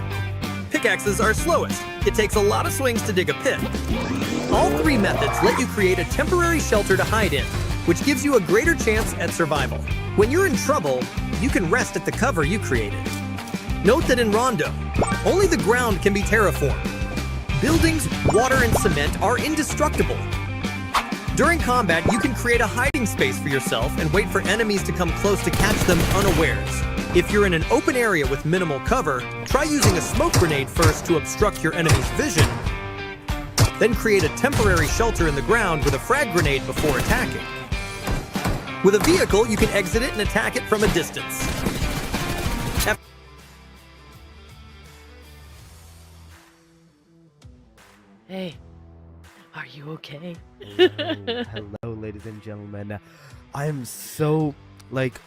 Pickaxes are slowest. It takes a lot of swings to dig a pit. All three methods let you create a temporary shelter to hide in, which gives you a greater chance at survival. When you're in trouble, you can rest at the cover you created. Note that in Rondo, only the ground can be terraformed. Buildings, water, and cement are indestructible. During combat, you can create a hiding space for yourself and wait for enemies to come close to catch them unawares. If you're in an open area with minimal cover, try using a smoke grenade first to obstruct your enemy's vision. Then create a temporary shelter in the ground with a frag grenade before attacking. With a vehicle, you can exit it and attack it from a distance. Hey, are you okay? Hello, ladies and gentlemen. I am so like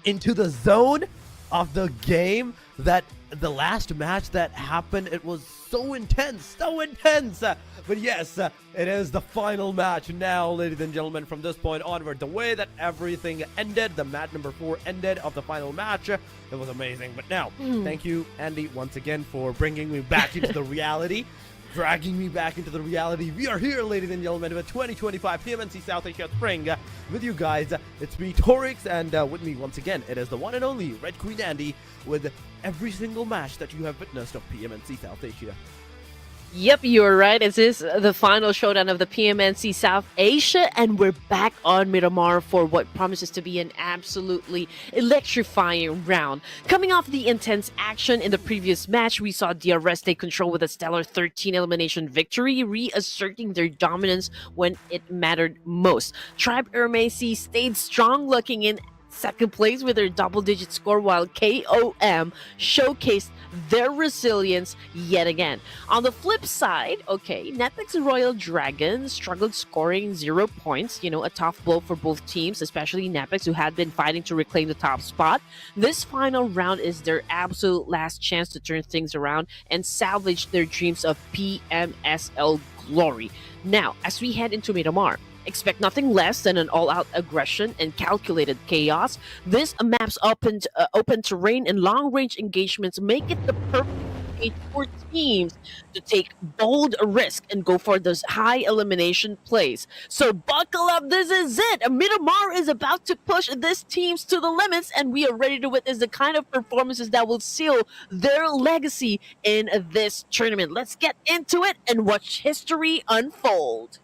into the zone of the game that the last match that happened, it was so intense. But yes, it is the final match now, ladies and gentlemen. From this point onward, the way that everything ended, the match number 4 ended of the final match, it was amazing. But now, thank you, Andy, once again for bringing me back into the reality. Dragging me back into the reality. We are here, ladies and gentlemen, with 2025 PMNC South Asia Spring with you guys. It's me, Torix, and with me once again, it is the one and only Red Queen Andy with every single match that you have witnessed of PMNC South Asia. Yep, you're right. It is the final showdown of the PMNC South Asia, and we're back on Miramar for what promises to be an absolutely electrifying round. Coming off the intense action in the previous match, we saw DRS take control with a stellar 13 elimination victory, reasserting their dominance when it mattered most. Tribe AEROMACY stayed strong, looking in second place with their double-digit score, while KOM showcased their resilience yet again. On the flip side, NEPX Royal Dragon struggled, scoring 0 points. You know, a tough blow for both teams, especially NEPX, who had been fighting to reclaim the top spot. This final round is their absolute last chance to turn things around and salvage their dreams of PMSL glory. Now, as we head into Miramar, expect nothing less than an all-out aggression and calculated chaos. This map's open terrain and long-range engagements make it the perfect stage for teams to take bold risk and go for those high elimination plays. So buckle up, this is it! Miramar is about to push these teams to the limits, and we are ready to witness the kind of performances that will seal their legacy in this tournament. Let's get into it and watch history unfold.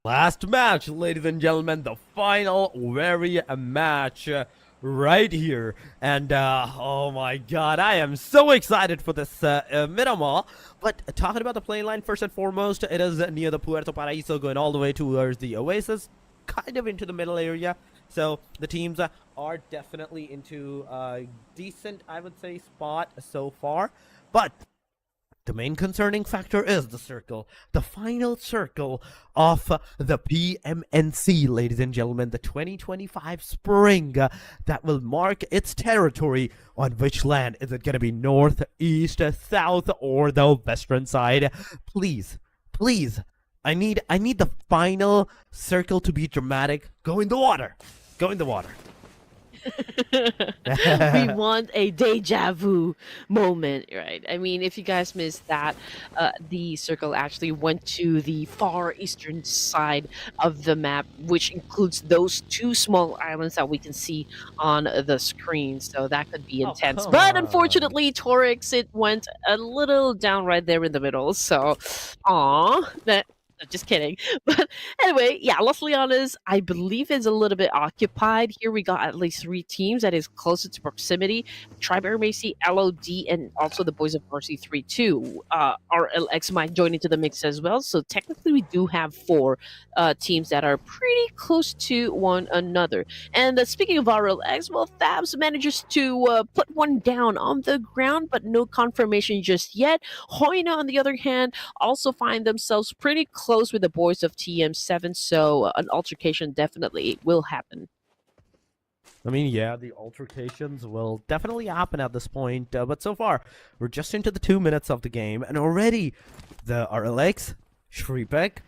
last match, ladies and gentlemen, the final very match right here. And oh my god, I am so excited for this Miramar. But talking about the plane line, first and foremost, it is near the Puerto Paraíso, going all the way towards the Oasis, kind of into the middle area. So the teams are definitely into a decent, I would say, spot so far. But the main concerning factor is the circle, the final circle of the PMNC, ladies and gentlemen, the 2025 spring that will mark its territory. On which land? Is it going to be north, east, south, or the western side? Please, please, I need the final circle to be dramatic. Go in the water. Go in the water. We want a deja vu moment, right? I mean, if you guys missed that, the circle actually went to the far eastern side of the map, which includes those two small islands that we can see on the screen. So that could be intense. come But on. unfortunately, Torix, it went a little down right there in the middle. So, just kidding. But anyway, yeah, Los Leones, I believe, is a little bit occupied. Here we got at least 3 teams that is closer to proximity. Tribe AEROMACY, LOD, and also the Boys of RC3 too. RLX might join into the mix as well. So technically we do have 4 teams that are pretty close to one another. And speaking of RLX, well, Fabs manages to put one down on the ground, but no confirmation just yet. HAINA, on the other hand, also find themselves pretty close with the boys of TM7, so an altercation definitely will happen. I mean, yeah, the altercations will definitely happen at this point, but so far, we're just into the 2 minutes of the game, and already the RLX, SHREEPECH,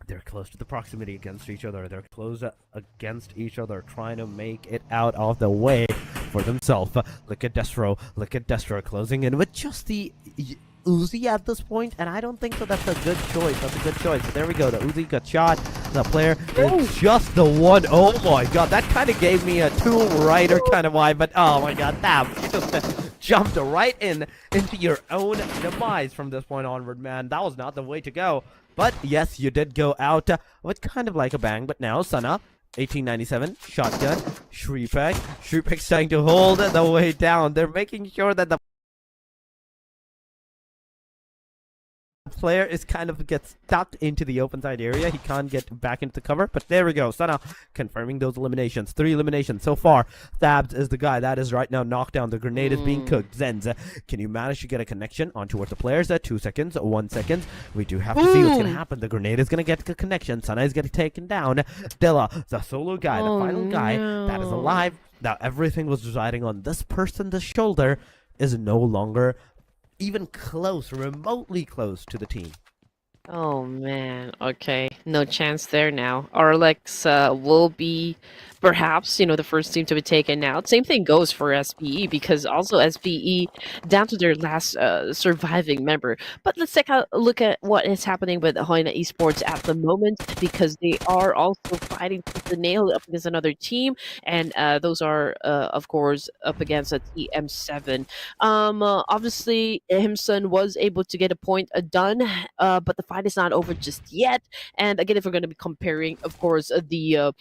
they're close to the proximity against each other. They're close against each other, trying to make it out of the way for themselves. Look at Destro closing in with just the Uzi at this point, and I don't think so. That's a good choice. That's a good choice. But there we go. The Uzi got shot. The player is just the one. Oh my god, that kind of gave me a Tomb Raider kind of vibe. But oh my god, that you just jumped right into your own demise from this point onward, man. That was not the way to go. But yes, you did go out with kind of like a bang. But now, Sana, 1897, shotgun, SHREEPECH starting to hold the way down. They're making sure that the player is kind of gets stuck into the open side area. He can't get back into the cover, but there we go. Sana confirming those eliminations. 3 eliminations so far. Thabs is the guy that is right now knocked down. The grenade is being cooked. Zenz, can you manage to get a connection on towards the players? 2 seconds, 1 second. We do have to see what's gonna happen. The grenade is gonna get a connection. Sana is getting taken down. Dilla, the solo guy, the final guy that is alive. Now everything was residing on this person. The shoulder is no longer even close, remotely close to the team. Oh man, okay, no chance there now. RLX will be perhaps, the first team to be taken out. Same thing goes for SPE, because also SPE down to their last surviving member. But let's take a look at what is happening with HAINA Esports at the moment, because they are also fighting tooth and nail up against another team, and those are, of course, up against a TM7. Obviously, Himson was able to get a point done, but the fight is not over just yet. And again, if we're going to be comparing, of course, the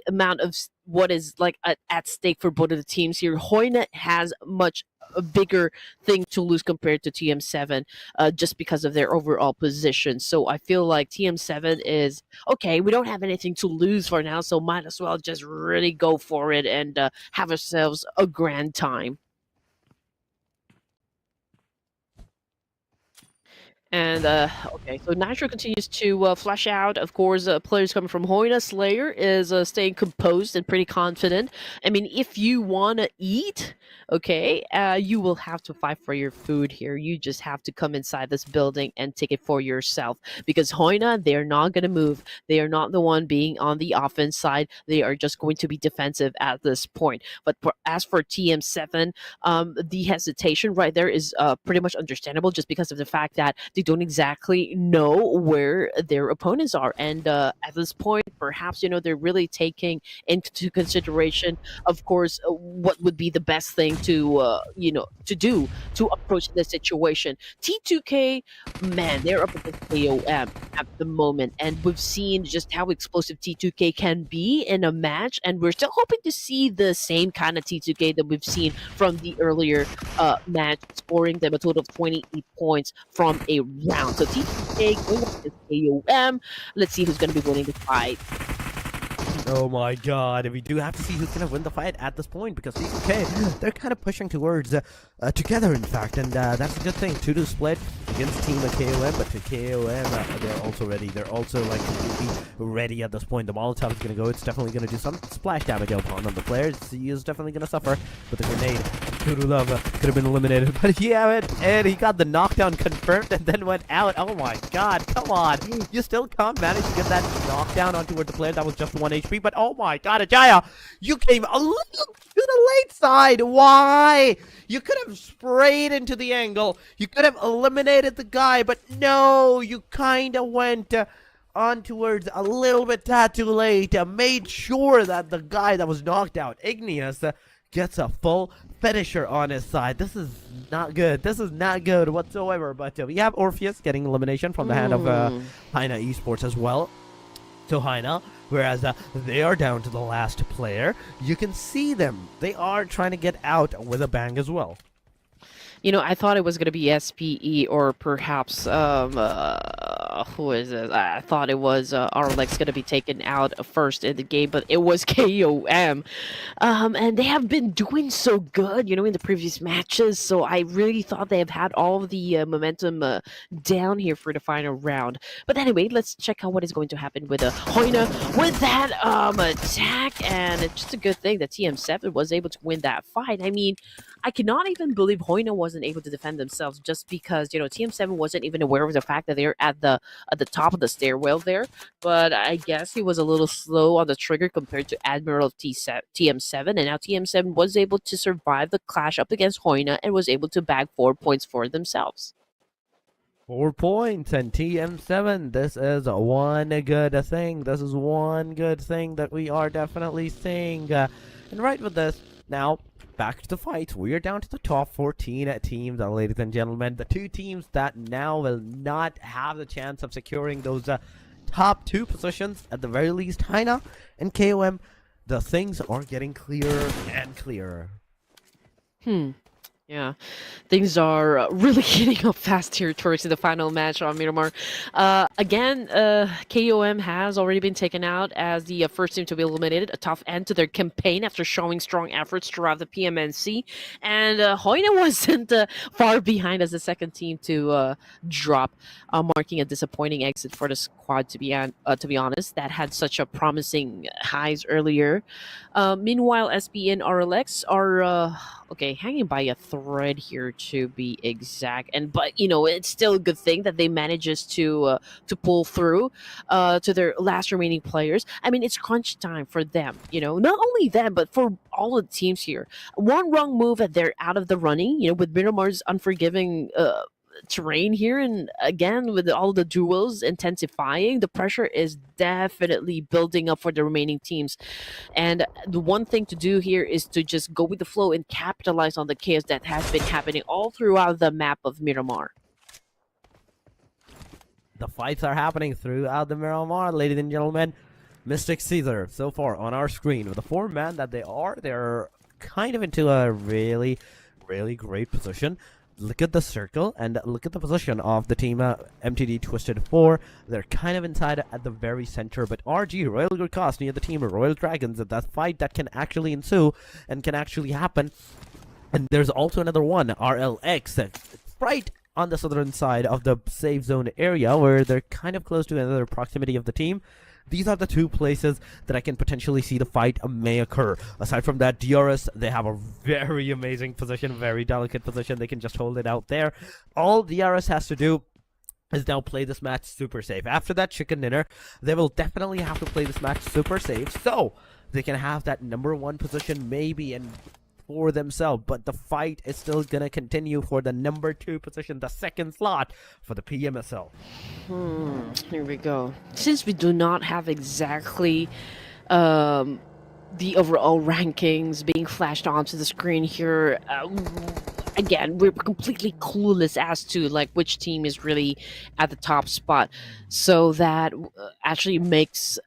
amount of what is like at stake for both of the teams here, HAINA has much a bigger thing to lose compared to TM7, just because of their overall position. So I feel like TM7 is okay. We don't have anything to lose for now, so might as well just really go for it and have ourselves a grand time. And okay, so Nitro continues to flash out. Of course, players coming from HAINA. Slayer is staying composed and pretty confident. I mean, if you want to eat, okay, you will have to fight for your food here. You just have to come inside this building and take it for yourself. Because HAINA, they're not going to move. They are not the one being on the offense side. They are just going to be defensive at this point. But as for TM7, the hesitation right there is pretty much understandable, just because of the fact that they don't exactly know where their opponents are. And at this point, perhaps, they're really taking into consideration, of course, what would be the best thing to do to approach the situation. T2K, man, they're up against KOM at the moment, and we've seen just how explosive T2K can be in a match, and we're still hoping to see the same kind of T2K that we've seen from the earlier match, scoring them a total of 28 points from a round. So T2K going up against KOM. Let's see who's going to be winning the fight. Oh my god, we do have to see who's going to win the fight at this point, because T2K, they're kind of pushing towards together, in fact, and that's a good thing. 2-2 split against Team KOM, but to KOM, they're also ready. They're also, like, completely ready at this point. The Molotov is going to go. It's definitely going to do some splash damage upon the players. He is definitely going to suffer, but the grenade, Kurulov, could have been eliminated, but and he got the knockdown confirmed and then went out. Oh my god, come on. You still can't manage to get that knockdown onto the player that was just 1 HP. But oh my god, Ajaya, you came a little to the late side. Why? You could have sprayed into the angle. You could have eliminated the guy, but no, you kind of went on towards a little bit too late. Made sure that the guy that was knocked out, Igneous, gets a full finisher on his side. This is not good. This is not good whatsoever. But we have Orpheus getting elimination from the hand of HAINA Esports as well. So HAINA, whereas they are down to the last player, you can see them. They are trying to get out with a bang as well. I thought it was going to be SPE or perhaps, who is it? I thought it was RLX going to be taken out first in the game, but it was KOM. And they have been doing so good, in the previous matches, so I really thought they have had all of the momentum down here for the final round. But anyway, let's check out what is going to happen with HAINA with that attack, and it's just a good thing that TM7 was able to win that fight. I mean, I cannot even believe HAINA wasn't able to defend themselves just because, TM7 wasn't even aware of the fact that they're at the top of the stairwell there. But I guess he was a little slow on the trigger compared to Admiral TM7, and now TM7 was able to survive the clash up against HAINA and was able to bag 4 points for themselves. 4 points, and TM7, this is one good thing. This is one good thing that we are definitely seeing. And right with this, now, back to the fight. We are down to the top 14 teams, ladies and gentlemen. The two teams that now will not have the chance of securing those top 2 positions, at the very least, HAINA and KOM. The things are getting clearer and clearer. Yeah, things are really heating up fast here towards the final match on Miramar. Again, KOM has already been taken out as the first team to be eliminated. A tough end to their campaign after showing strong efforts throughout the PMNC. And HAINA wasn't far behind as the second team to drop, marking a disappointing exit for the squad, to be honest, that had such a promising highs earlier. Meanwhile, SP and RLX are hanging by a thread here, to be exact. But it's still a good thing that they manages to pull through to their last remaining players. I mean, it's crunch time for them. Not only them, but for all the teams here. One wrong move and they're out of the running. With Miramar's unforgiving terrain here, and again with all the duels intensifying, the pressure is definitely building up for the remaining teams, and the one thing to do here is to just go with the flow and capitalize on the chaos that has been happening all throughout the map of Miramar. The fights are happening throughout the Miramar, ladies and gentlemen. Mystic Caesar so far on our screen with the 4-man that they're kind of into a really great position. Look at the circle and look at the position of the team MTD Twisted 4. They're kind of inside at the very center, but RG, Royal GURKHAS, near the team Royal Dragons, that fight that can actually ensue and can actually happen. And there's also another one, RLX, right on the southern side of the safe zone area, where they're kind of close to another proximity of the team. These are the 2 places that I can potentially see the fight may occur. Aside from that, DRS, they have a very amazing position, very delicate position. They can just hold it out there. All DRS has to do is now play this match super safe. After that chicken dinner, they will definitely have to play this match super safe, so they can have that #1 position maybe and for themselves, but the fight is still gonna continue for the number 2 position, the second slot for the PMSL. Here we go. Since we do not have exactly the overall rankings being flashed onto the screen here, again, we're completely clueless as to like which team is really at the top spot. So that actually makes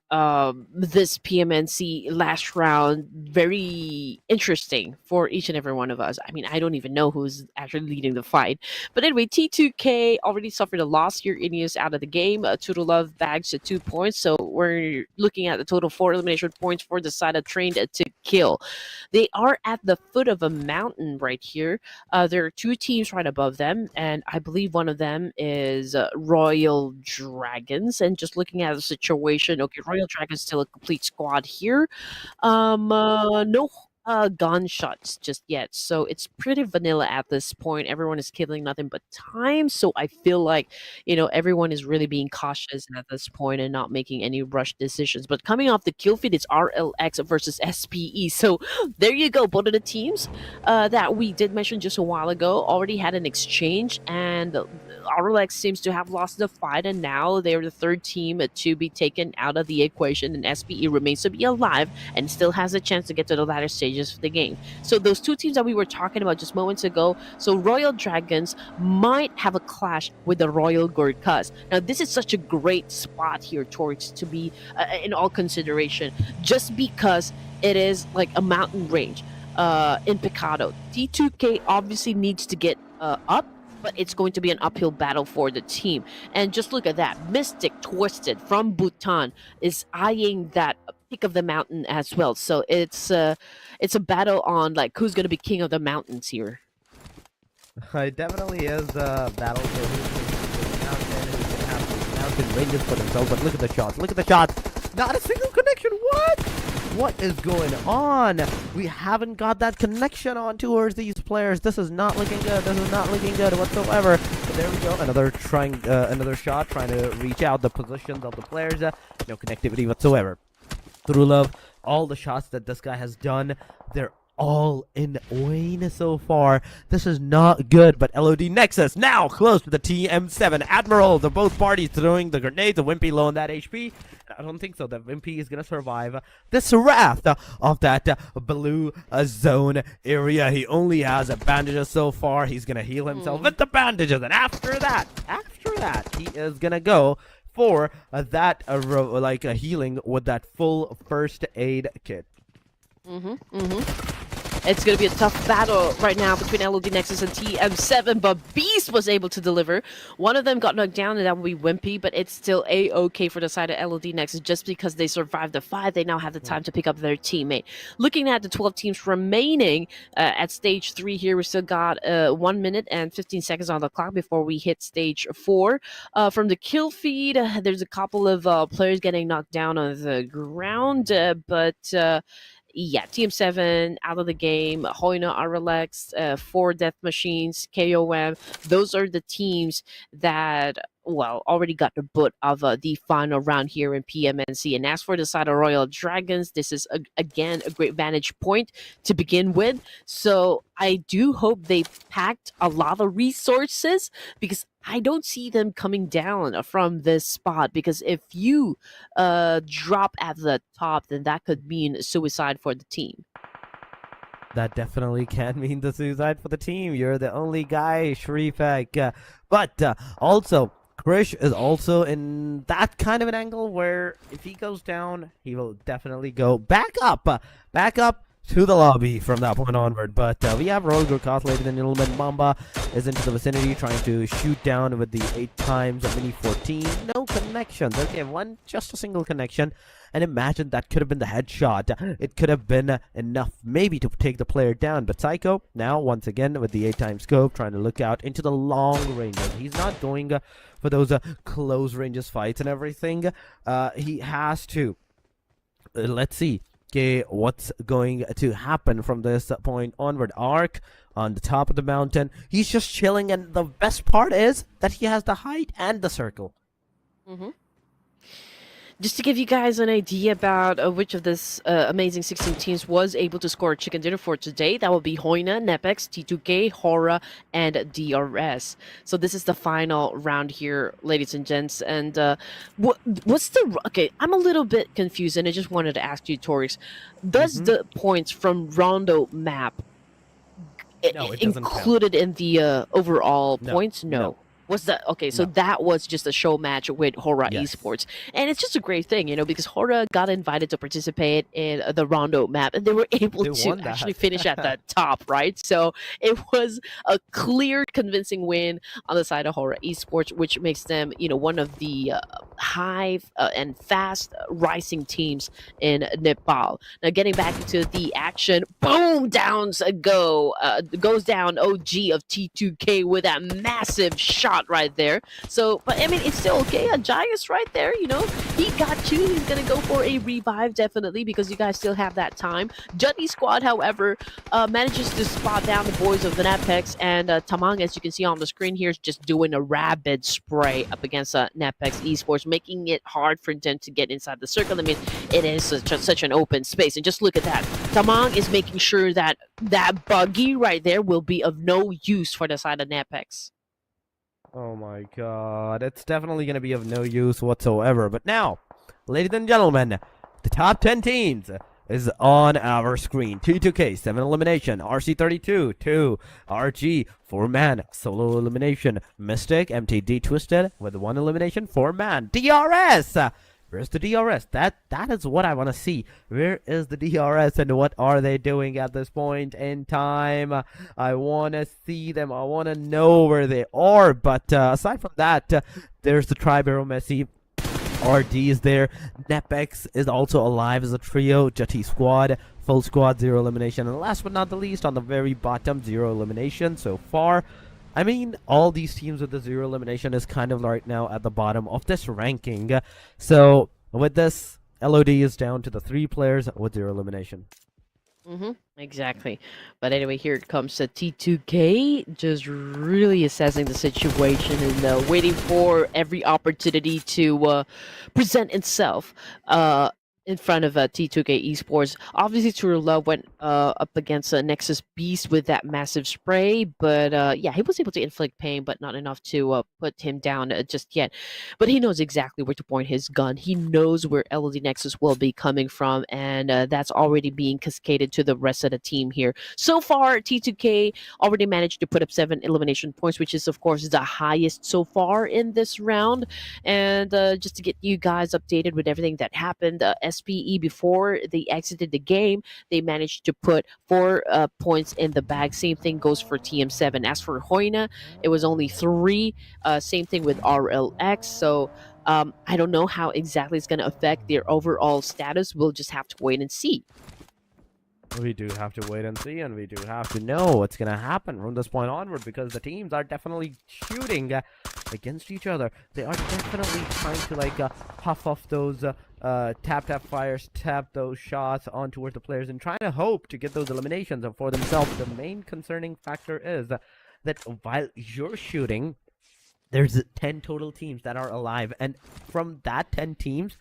this PMNC last round very interesting for each and every one of us. I mean, I don't even know who's actually leading the fight. But anyway, T2K already suffered a loss here. Ineos out of the game. Love bags at 2 points. So we're looking at the total 4 elimination points for the side of Trained to Kill. They are at the foot of a mountain right here. There are 2 teams right above them, and I believe one of them is Royal Dragons. And just looking at the situation, okay, Royal Dragons still a complete squad here. No gunshots just yet, so it's pretty vanilla at this point. Everyone is killing nothing but time, so I feel like, you know, everyone is really being cautious at this point and not making any rush decisions. But coming off the kill feed, it's RLX versus SPE, so there you go. Both of the teams that we did mention just a while ago already had an exchange, and RLX seems to have lost the fight, and now they're the 3rd team to be taken out of the equation, and SPE remains to be alive and still has a chance to get to the latter stages of the game. So those 2 teams that we were talking about just moments ago, so Royal Dragons might have a clash with the Royal GURKHAS. Now this is such a great spot here, Torch, to be in all consideration, just because it is like a mountain range in Picado. T2K obviously needs to get up, but it's going to be an uphill battle for the team. And just look at that. Mystic Twisted from Bhutan is eyeing that peak of the mountain as well. So it's a battle on like who's going to be king of the mountains here. It definitely is a battle for who's going to have the mountain ranges for themselves. But look at the shots. Look at the shots. Not a single connection. What is going on? We haven't got that connection on towards these players. This is not looking good. This is not looking good whatsoever. But there we go. Another shot trying to reach out the positions of the players. No connectivity whatsoever. True Love, all the shots that this guy has done, they're all in Wayne so far. This is not good, but LOD Nexus now close to the TM7. Admiral, they're both parties throwing the grenades. The Wimpy low on that HP. I don't think so. The Wimpy is going to survive this raft of that blue zone area. He only has bandages so far. He's going to heal himself with the bandages. And after that, he is going to go for that healing with that full first aid kit. It's going to be a tough battle right now between LOD Nexus and TM7, but Beast was able to deliver. One of them got knocked down, and that would be Wimpy, but it's still A-okay for the side of LOD Nexus. Just because they survived the fight, they now have the time to pick up their teammate. Looking at the 12 teams remaining at stage 3 here, we still got 1 minute and 15 seconds on the clock before we hit stage 4. From the kill feed, there's a couple of players getting knocked down on the ground, but yeah, TM7 out of the game, HAINA, RLX, 4 Death Machines, KOM. Those are the teams that, well, already got the boot of the final round here in PMNC. And as for the side of Royal Dragons, this is, again, a great vantage point to begin with. So I do hope they packed a lot of resources, because I don't see them coming down from this spot, because if you drop at the top, then that could mean suicide for the team. That definitely can mean the suicide for the team. You're the only guy, SHREEPECH. But also, Krish is also in that kind of an angle where if he goes down, he will definitely go back up to the lobby from that point onward. But we have Royal GURKHAS, ladies and gentlemen. Mamba is into the vicinity trying to shoot down with the 8x Mini 14. No connections. Okay, just a single connection. And imagine that could have been the headshot. It could have been enough maybe to take the player down. But Psycho now once again with the 8x scope trying to look out into the long ranges. He's not going for those close ranges fights and everything. He has to. Let's see. Okay, what's going to happen from this point onward? Arc on the top of the mountain. He's just chilling, and the best part is that he has the height and the circle. Just to give you guys an idea about which of this amazing 16 teams was able to score a chicken dinner for today, that would be HAINA, NEPX, T2K, HORA, and DRS. So this is the final round here, ladies and gents. And what's the... Okay, I'm a little bit confused, and I just wanted to ask you, Torix. Does the points from Rondo map No, it doesn't included in the overall No, points? No. Was that okay? So that was just a show match with Hora Yes. Esports, and it's just a great thing, because Hora got invited to participate in the Rondo map, and they were able They to won that. actually finish at the top, right? So it was a clear, convincing win on the side of Hora Esports, which makes them, one of the high and fast rising teams in Nepal. Now, getting back into the action, boom, goes down OG of T2K with that massive shot right there. So, but I mean, it's still okay. Ajaya's right there, he got you. He's gonna go for a revive, definitely, because you guys still have that time. JUTTI squad, however, manages to spot down the boys of the NEPX, and Tamang, as you can see on the screen here, is just doing a rabid spray up against NEPX Esports, making it hard for them to get inside the circle. I mean, it is such an open space, and just look at that. Tamang is making sure that that buggy right there will be of no use for the side of NEPX. Oh my god, it's definitely going to be of no use whatsoever. But now, ladies and gentlemen, the top 10 teams is on our screen. T2K, 7 elimination. RC32, 2. RG, 4-man, solo elimination. Mystic, MTD Twisted with 1 elimination, 4-man. DRS! Where's the DRS? That is what I want to see. Where is the DRS and what are they doing at this point in time? I want to see them. I want to know where they are. But aside from that, there's the tribe AEROMACY. RD is there. NEPX is also alive as a trio. JUTTI squad, full squad, 0 elimination. And last but not the least, on the very bottom, 0 elimination so far. I mean, all these teams with the 0 elimination is kind of right now at the bottom of this ranking. So, with this, LOD is down to the 3 players with 0 elimination. Exactly. But anyway, here it comes to T2K, just really assessing the situation and waiting for every opportunity to present itself. In front of T2K Esports. Obviously, True Love went up against Nexus Beast with that massive spray, but yeah, he was able to inflict pain, but not enough to put him down just yet. But he knows exactly where to point his gun. He knows where LOD Nexus will be coming from, and that's already being cascaded to the rest of the team here. So far, T2K already managed to put up 7 elimination points, which is, of course, the highest so far in this round. And just to get you guys updated with everything that happened, SPE, before they exited the game, they managed to put 4 points in the bag. Same thing goes for TM7. As for HAINA, it was only 3. Same thing with RLX. So I don't know how exactly it's going to affect their overall status. We'll just have to wait and see. We do have to wait and see, and we do have to know what's going to happen from this point onward, because the teams are definitely shooting against each other. They are definitely trying to puff off those tap fires, tap those shots on towards the players, and trying to hope to get those eliminations for themselves. The main concerning factor is that while you're shooting, there's 10 total teams that are alive, and from that 10 teams,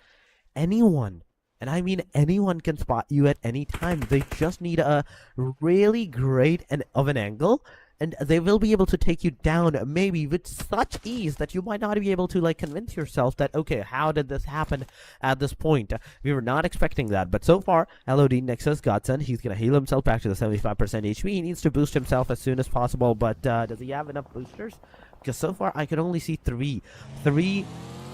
anyone, and I mean anyone, can spot you at any time. They just need a really great of an angle, and they will be able to take you down, maybe with such ease that you might not be able to convince yourself that, okay, how did this happen at this point? We were not expecting that. But so far, LOD Nexus Godson, he's gonna heal himself back to the 75% HP. He needs to boost himself as soon as possible, but does he have enough boosters? Because so far I could only see three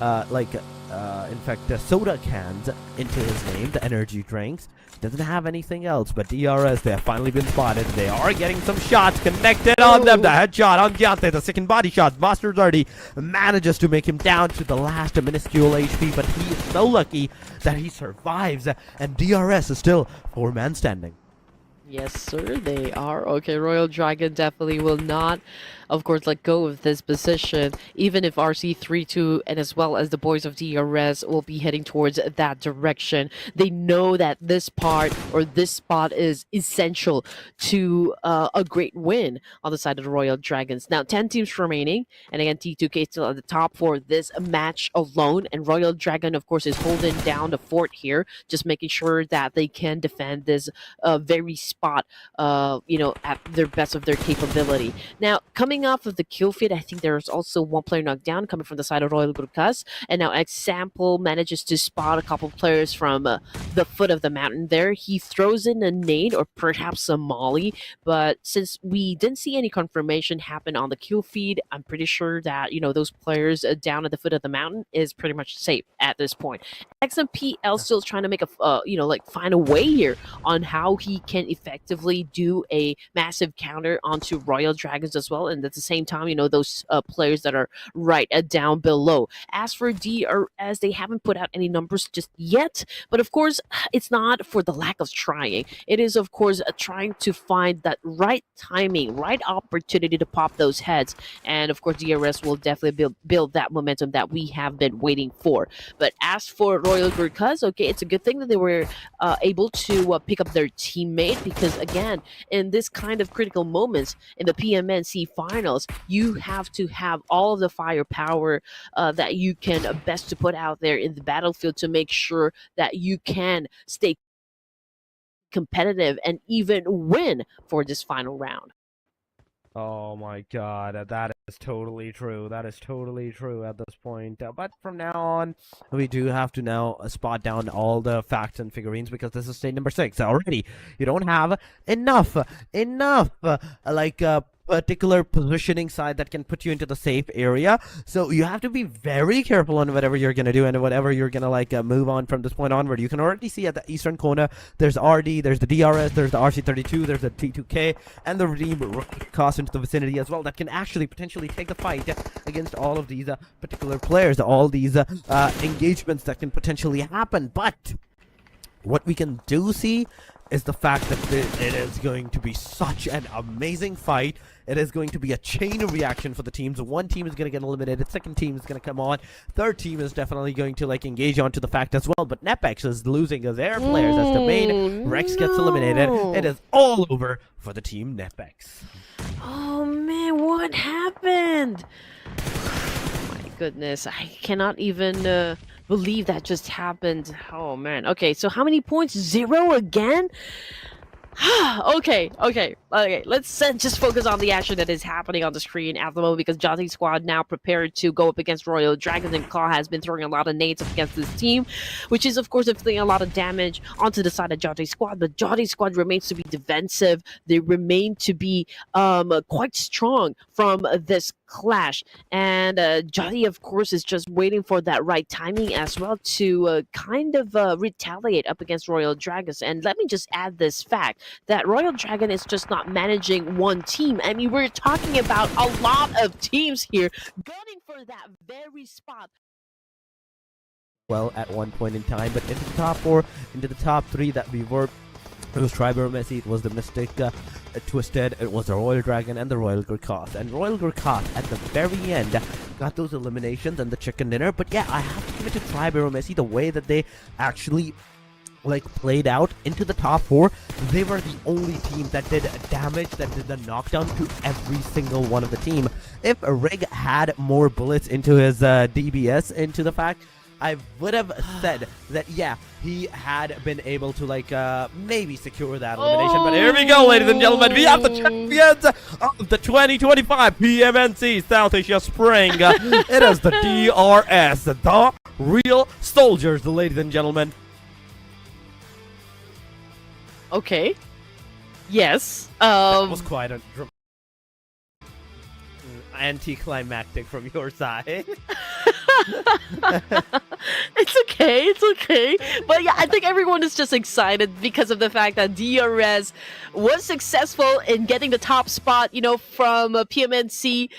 in fact, the soda cans into his name, the energy drinks. Doesn't have anything else, but DRS, they have finally been spotted. They are getting some shots connected on them. The headshot on Jante, the second body shot. Master Zardy manages to make him down to the last minuscule HP, but he is so lucky that he survives, and DRS is still 4-man standing. Yes, sir, they are. Okay, Royal Dragon definitely will not of course, let go of this position, even if RC32 and as well as the boys of DRS will be heading towards that direction. They know that this part or this spot is essential to a great win on the side of the Royal Dragons. Now, 10 teams remaining, and again, T2K still at the top for this match alone, and Royal Dragon, of course, is holding down the fort here, just making sure that they can defend this very spot, at their best of their capability. Now, coming off of the kill feed, I think there's also one player knocked down coming from the side of Royal GURKHAS, and now Example manages to spot a couple players from the foot of the mountain there. He throws in a nade or perhaps a molly, but since we didn't see any confirmation happen on the kill feed, I'm pretty sure that, those players down at the foot of the mountain is pretty much safe at this point. XMPL still trying to make find a way here on how he can effectively do a massive counter onto Royal Dragons as well, and at the same time, those players that are right down below. As for DRS, they haven't put out any numbers just yet, but of course, it's not for the lack of trying. It is, of course, trying to find that right timing, right opportunity to pop those heads, and of course, DRS will definitely build that momentum that we have been waiting for. But as for Royal GURKHAS, okay, it's a good thing that they were able to pick up their teammate, because again, in this kind of critical moments in the PMNC finals, you have to have all of the firepower that you can best to put out there in the battlefield to make sure that you can stay competitive and even win for this final round. Oh my god, that is totally true. That is totally true at this point. But from now on, we do have to now spot down all the facts and figurines, because this is stage number 6. Already, you don't have enough, particular positioning side that can put you into the safe area. So you have to be very careful on whatever you're going to do and whatever you're going to move on from this point onward. You can already see at the eastern corner, there's RD, there's the DRS, there's the RC32, there's the T2K, and the Redeem cost into the vicinity as well that can actually potentially take the fight against all of these particular players, all these engagements that can potentially happen. But what we can do see is the fact that it is going to be such an amazing fight. It is going to be a chain reaction for the teams. One team is going to get eliminated, second team is going to come on, third team is definitely going to engage onto the fact as well. But NEPX is losing their players as the main. Rex gets eliminated. It is all over for the team NEPX. Oh man, what happened? My goodness, I cannot even believe that just happened. Oh man. Okay, so how many points? 0 again? Okay. Let's just focus on the action that is happening on the screen at the moment, because JUTTI squad now prepared to go up against Royal Dragons, and Claw has been throwing a lot of nades up against this team, which is of course inflicting a lot of damage onto the side of JUTTI squad. But JUTTI squad remains to be defensive. They remain to be quite strong from this clash, and JUTTI of course is just waiting for that right timing as well to kind of retaliate up against Royal Dragons. And let me just add this fact that Royal Dragon is just not managing one team. I mean, we're talking about a lot of teams here gunning for that very spot. Well, at one point in time, but into the top 4, into the top 3 that we were. It was AEROMACY, it was the Mystic Twisted, it was the Royal Dragon, and the Royal GURKHAS. And Royal GURKHAS at the very end got those eliminations and the chicken dinner. But yeah, I have to give it to AEROMACY, the way that they actually played out into the top 4. They were the only team that did damage, that did the knockdown to every single one of the team. If Rig had more bullets into his DBS, into the fact, I would have said that, yeah, he had been able to, maybe secure that elimination. But here we go, ladies and gentlemen. We have the champions of the 2025 PMNC South Asia Spring. It is the DRS, the real soldiers, ladies and gentlemen. Okay. Yes. That was quite a anticlimactic from your side. It's okay. But yeah, I think everyone is just excited because of the fact that DRS was successful in getting the top spot, from PMNC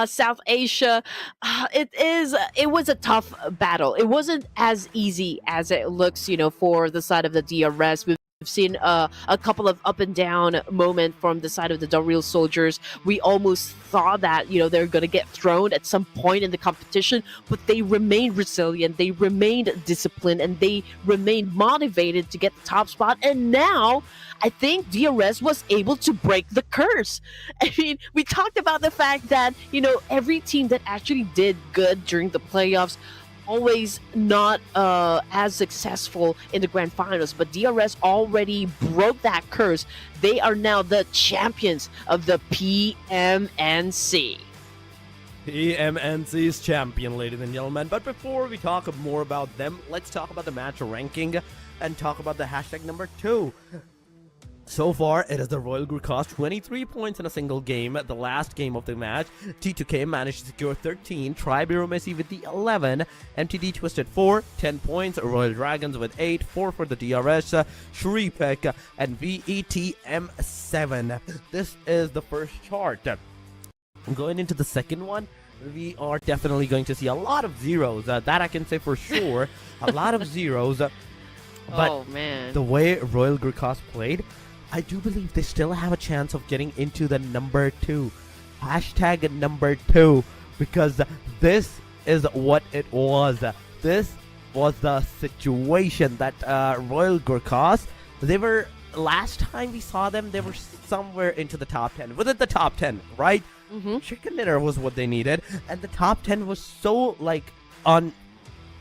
South Asia. It was a tough battle. It wasn't as easy as it looks, for the side of the DRS. We've seen a couple of up and down moments from the side of the Real Soldiers. We almost thought that, they're going to get thrown at some point in the competition, but they remained resilient, they remained disciplined, and they remained motivated to get the top spot. And now I think DRS was able to break the curse. I mean, we talked about the fact that, every team that actually did good during the playoffs always not as successful in the grand finals, but DRS already broke that curse. They are now the champions of the PMNC. PMNC's champion, ladies and gentlemen. But before we talk more about them, let's talk about the match ranking and talk about the hashtag number 2. So far, it is the Royal GURKHAS 23 points in a single game. The last game of the match, T2K managed to secure 13, Tribe AEROMACY with the 11, MTD Twisted 4, 10 points, Royal Dragons with 8, 4 for the DRS, SHREEPECH, and VETM 7. This is the first chart. Going into the second one, we are definitely going to see a lot of zeros. That I can say for sure. A lot of zeros. But oh, man. The way Royal GURKHAS played, I do believe they still have a chance of getting into the number 2. Hashtag number 2. Because this is what it was. This was the situation that Royal GURKHAS, they were, last time we saw them, they were somewhere into the top 10. Within the top 10, right? Chicken dinner was what they needed. And the top 10 was so, on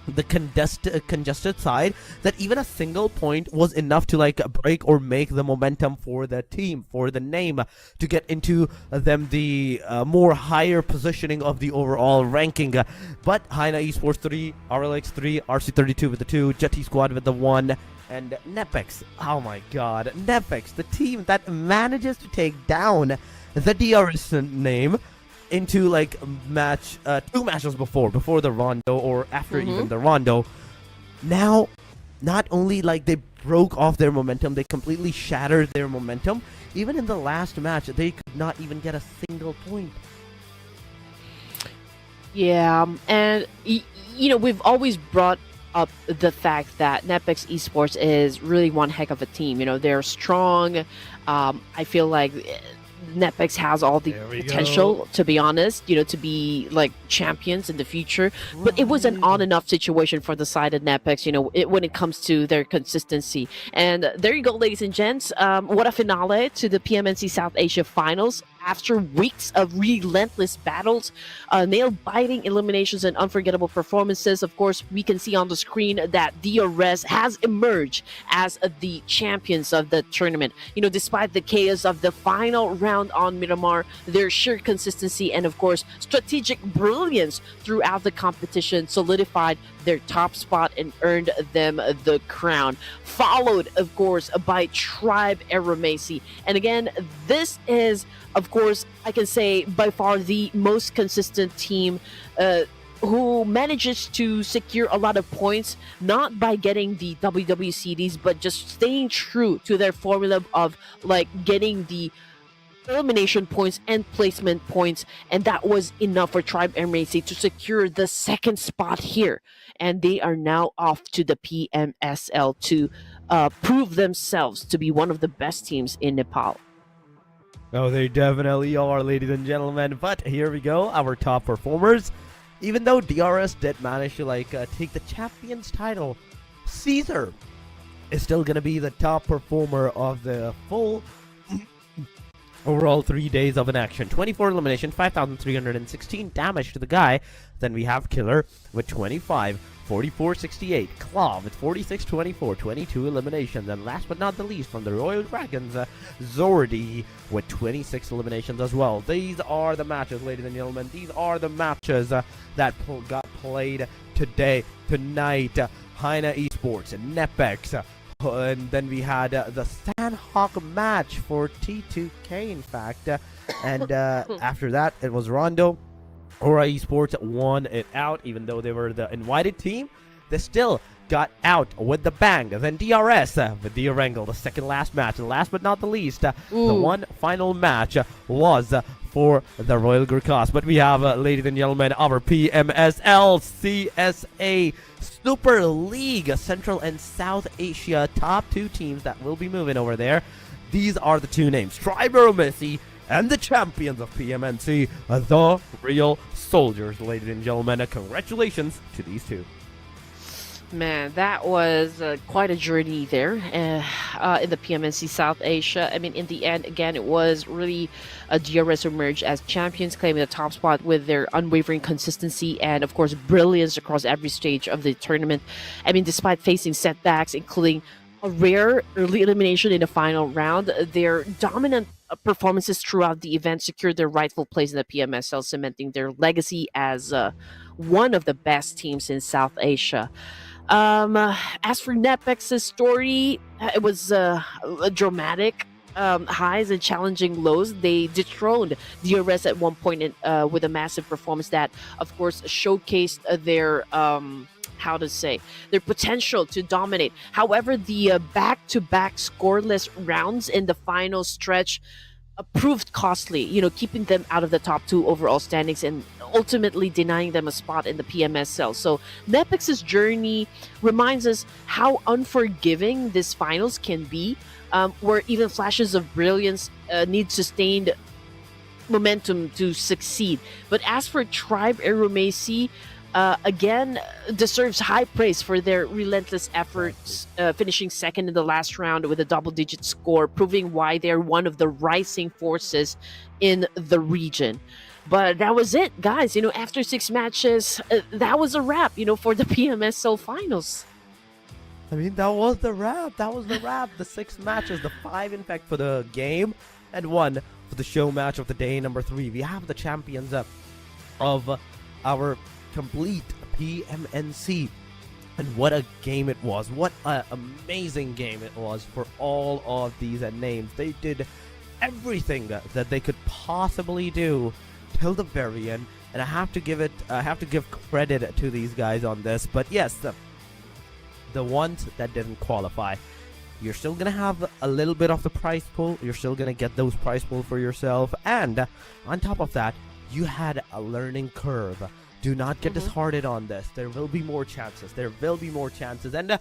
the congested side that even a single point was enough to break or make the momentum for the team, for the name, to get into them the more higher positioning of the overall ranking. But HAINA Esports 3, RLX 3, RC32 with the 2, JUTTI squad with the 1, and NEPX. Oh my god, NEPX, the team that manages to take down the DRS name into match 2 matches before the Rondo, or after even the Rondo. Now, not only they broke off their momentum, they completely shattered their momentum. Even in the last match, they could not even get a single point. Yeah, and we've always brought up the fact that NEPX Esports is really one heck of a team. They're strong. I feel like NEPX has all the potential, to be honest, to be champions in the future. But it was an on and off situation for the side of NEPX, when it comes to their consistency. And there you go, ladies and gents. What a finale to the PMNC South Asia Finals. After weeks of relentless battles, nail-biting eliminations, and unforgettable performances, of course, we can see on the screen that DRS has emerged as the champions of the tournament. Despite the chaos of the final round on Miramar, their sheer consistency and, of course, strategic brilliance throughout the competition solidified their top spot and earned them the crown. Followed, of course, by Tribe AEROMACY. And again, this is, of course, I can say by far the most consistent team who manages to secure a lot of points, not by getting the WWCDs, but just staying true to their formula of getting the elimination points and placement points, and that was enough for Tribe AEROMACY to secure the second spot here. And they are now off to the PMSL to prove themselves to be one of the best teams in Nepal. Oh, they definitely are, ladies and gentlemen. But here we go, our top performers. Even though DRS did manage to take the champions title, Caesar is still gonna be the top performer of the full overall 3 days of an action. 24 elimination, 5,316 damage to the guy. Then we have Killer with 25, 44-68. Claw with 46-24, 22 eliminations. And last but not the least, from the Royal Dragons, Zordi with 26 eliminations as well. These are the matches, ladies and gentlemen. These are the matches that got played tonight. HAINA Esports and NEPX. And then we had the Sandhawk match for T2K, in fact. And after that, it was Rondo. Aura Esports won it out, even though they were the invited team. They still got out with the bang. Then DRS with the Erangel, the second last match. And last but not the least, the one final match was for the Royal GURKHAS. But we have, ladies and gentlemen, our PMSL CSA Super League Central and South Asia top 2 teams that will be moving over there. These are the 2 names, AEROMACY and the champions of PMNC, the Real Soldiers. Ladies and gentlemen, congratulations to these 2. Man, that was quite a journey there in the PMNC South Asia. I mean, in the end, again, it was really DRS emerged as champions, claiming the top spot with their unwavering consistency and, of course, brilliance across every stage of the tournament. I mean, despite facing setbacks, including a rare early elimination in the final round, their dominant performances throughout the event secured their rightful place in the PMSL, cementing their legacy as one of the best teams in South Asia. As for NEPX's story, it was dramatic highs and challenging lows. They dethroned DRS at one point with a massive performance that, of course, showcased their their potential to dominate. However, the back-to-back scoreless rounds in the final stretch proved costly, keeping them out of the top 2 overall standings and ultimately denying them a spot in the PMSL. So NEPX's journey reminds us how unforgiving these finals can be, where even flashes of brilliance need sustained momentum to succeed. But as for Tribe AEROMACY, again, deserves high praise for their relentless efforts, finishing second in the last round with a double-digit score, proving why they're one of the rising forces in the region. But that was it, guys. After 6 matches, that was a wrap, for the PMSL finals. I mean, that was the wrap. The 6 matches, the 5, in fact, for the game, and 1 for the show match of the day, number 3. We have the champions of our complete PMNC, and what a game it was. What an amazing game it was for all of these names. They did everything that they could possibly do till the very end, and I have to give credit to these guys on this. But yes, the ones that didn't qualify, you're still gonna have a little bit of the prize pool. You're still gonna get those prize pool for yourself, and on top of that, you had a learning curve. Do not get disheartened on this. There will be more chances. And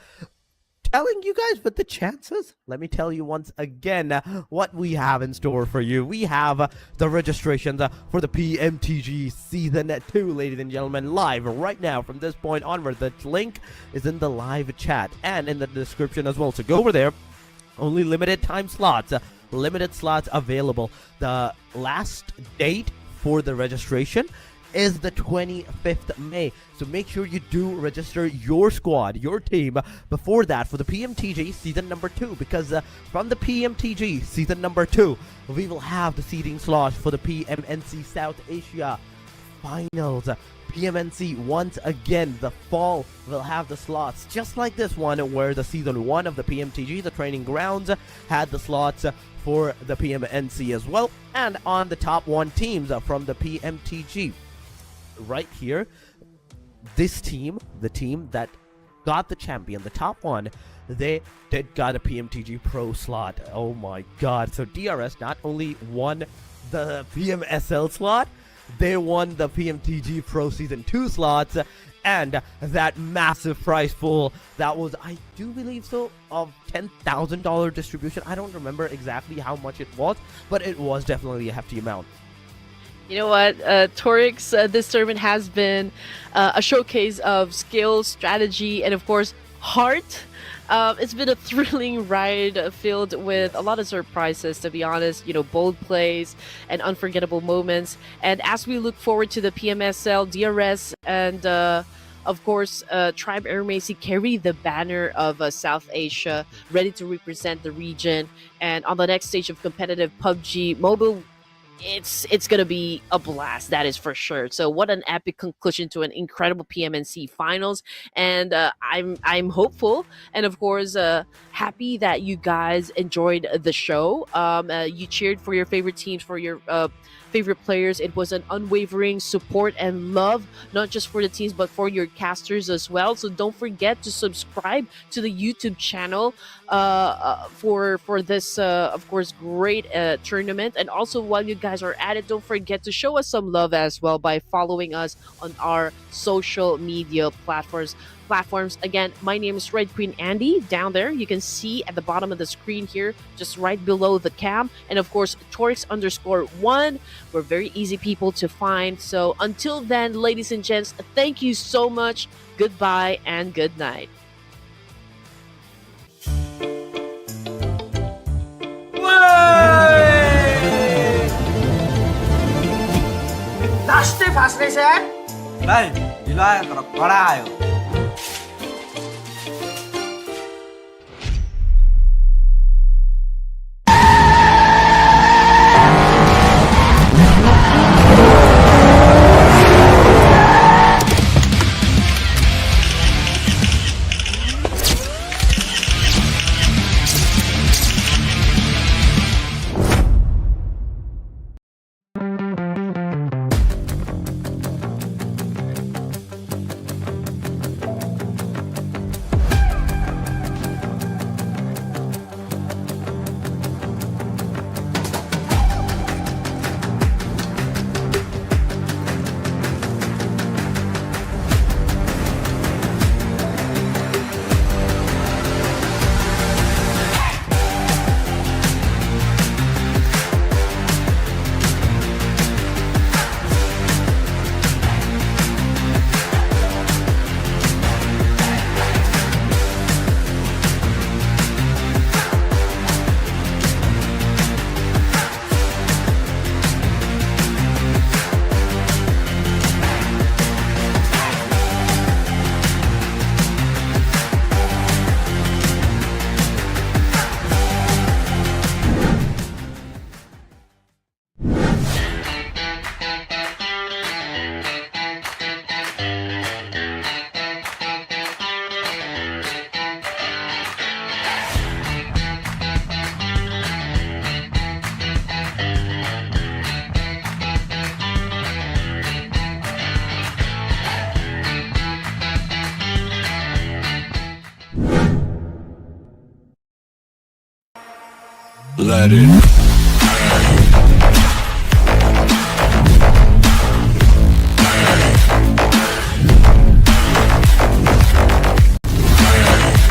telling you guys with the chances, let me tell you once again what we have in store for you. We have the registrations for the PMTG Season 2, ladies and gentlemen, live right now from this point onward. The link is in the live chat and in the description as well. So go over there. Only limited time slots. Limited slots available. The last date for the registration is the 25th May. So make sure you do register your squad, your team, before that for the PMTG Season number 2, because from the PMTG Season number 2, we will have the seeding slots for the PMNC South Asia Finals. PMNC, once again, the fall will have the slots just like this one, where the Season 1 of the PMTG, the training grounds, had the slots for the PMNC as well. And on the top 1 teams from the PMTG, right here, this team, the team that got the champion, the top 1, they did got a PMTG Pro slot. Oh my god. So DRS not only won the PMSL slot, they won the PMTG Pro Season 2 slots, and that massive prize pool that was, I do believe so, of $10,000 distribution. I don't remember exactly how much it was, but it was definitely a hefty amount. You know what, Torix, this tournament has been a showcase of skill, strategy, and of course, heart. It's been a thrilling ride filled with a lot of surprises, to be honest, bold plays and unforgettable moments. And as we look forward to the PMSL, DRS, and of course, Tribe AEROMACY carry the banner of South Asia, ready to represent the region. And on the next stage of competitive PUBG Mobile, it's gonna be a blast, that is for sure. So what an epic conclusion to an incredible PMNC finals, and I'm hopeful and of course happy that you guys enjoyed the show. You cheered for your favorite teams, for your favorite players. It was an unwavering support and love, not just for the teams, but for your casters as well. So don't forget to subscribe to the YouTube channel for this, of course, great tournament. And also, while you guys are at it, don't forget to show us some love as well by following us on our social media platforms. Again, my name is Red Queen Andy. Down there, you can see at the bottom of the screen here, just right below the cam. And of course, Torix_1. We're very easy people to find. So until then, ladies and gents, thank you so much. Goodbye and good night. लास्टै fast रहेछ यार भाइ ढिलो आयो तर कडा आयो Let it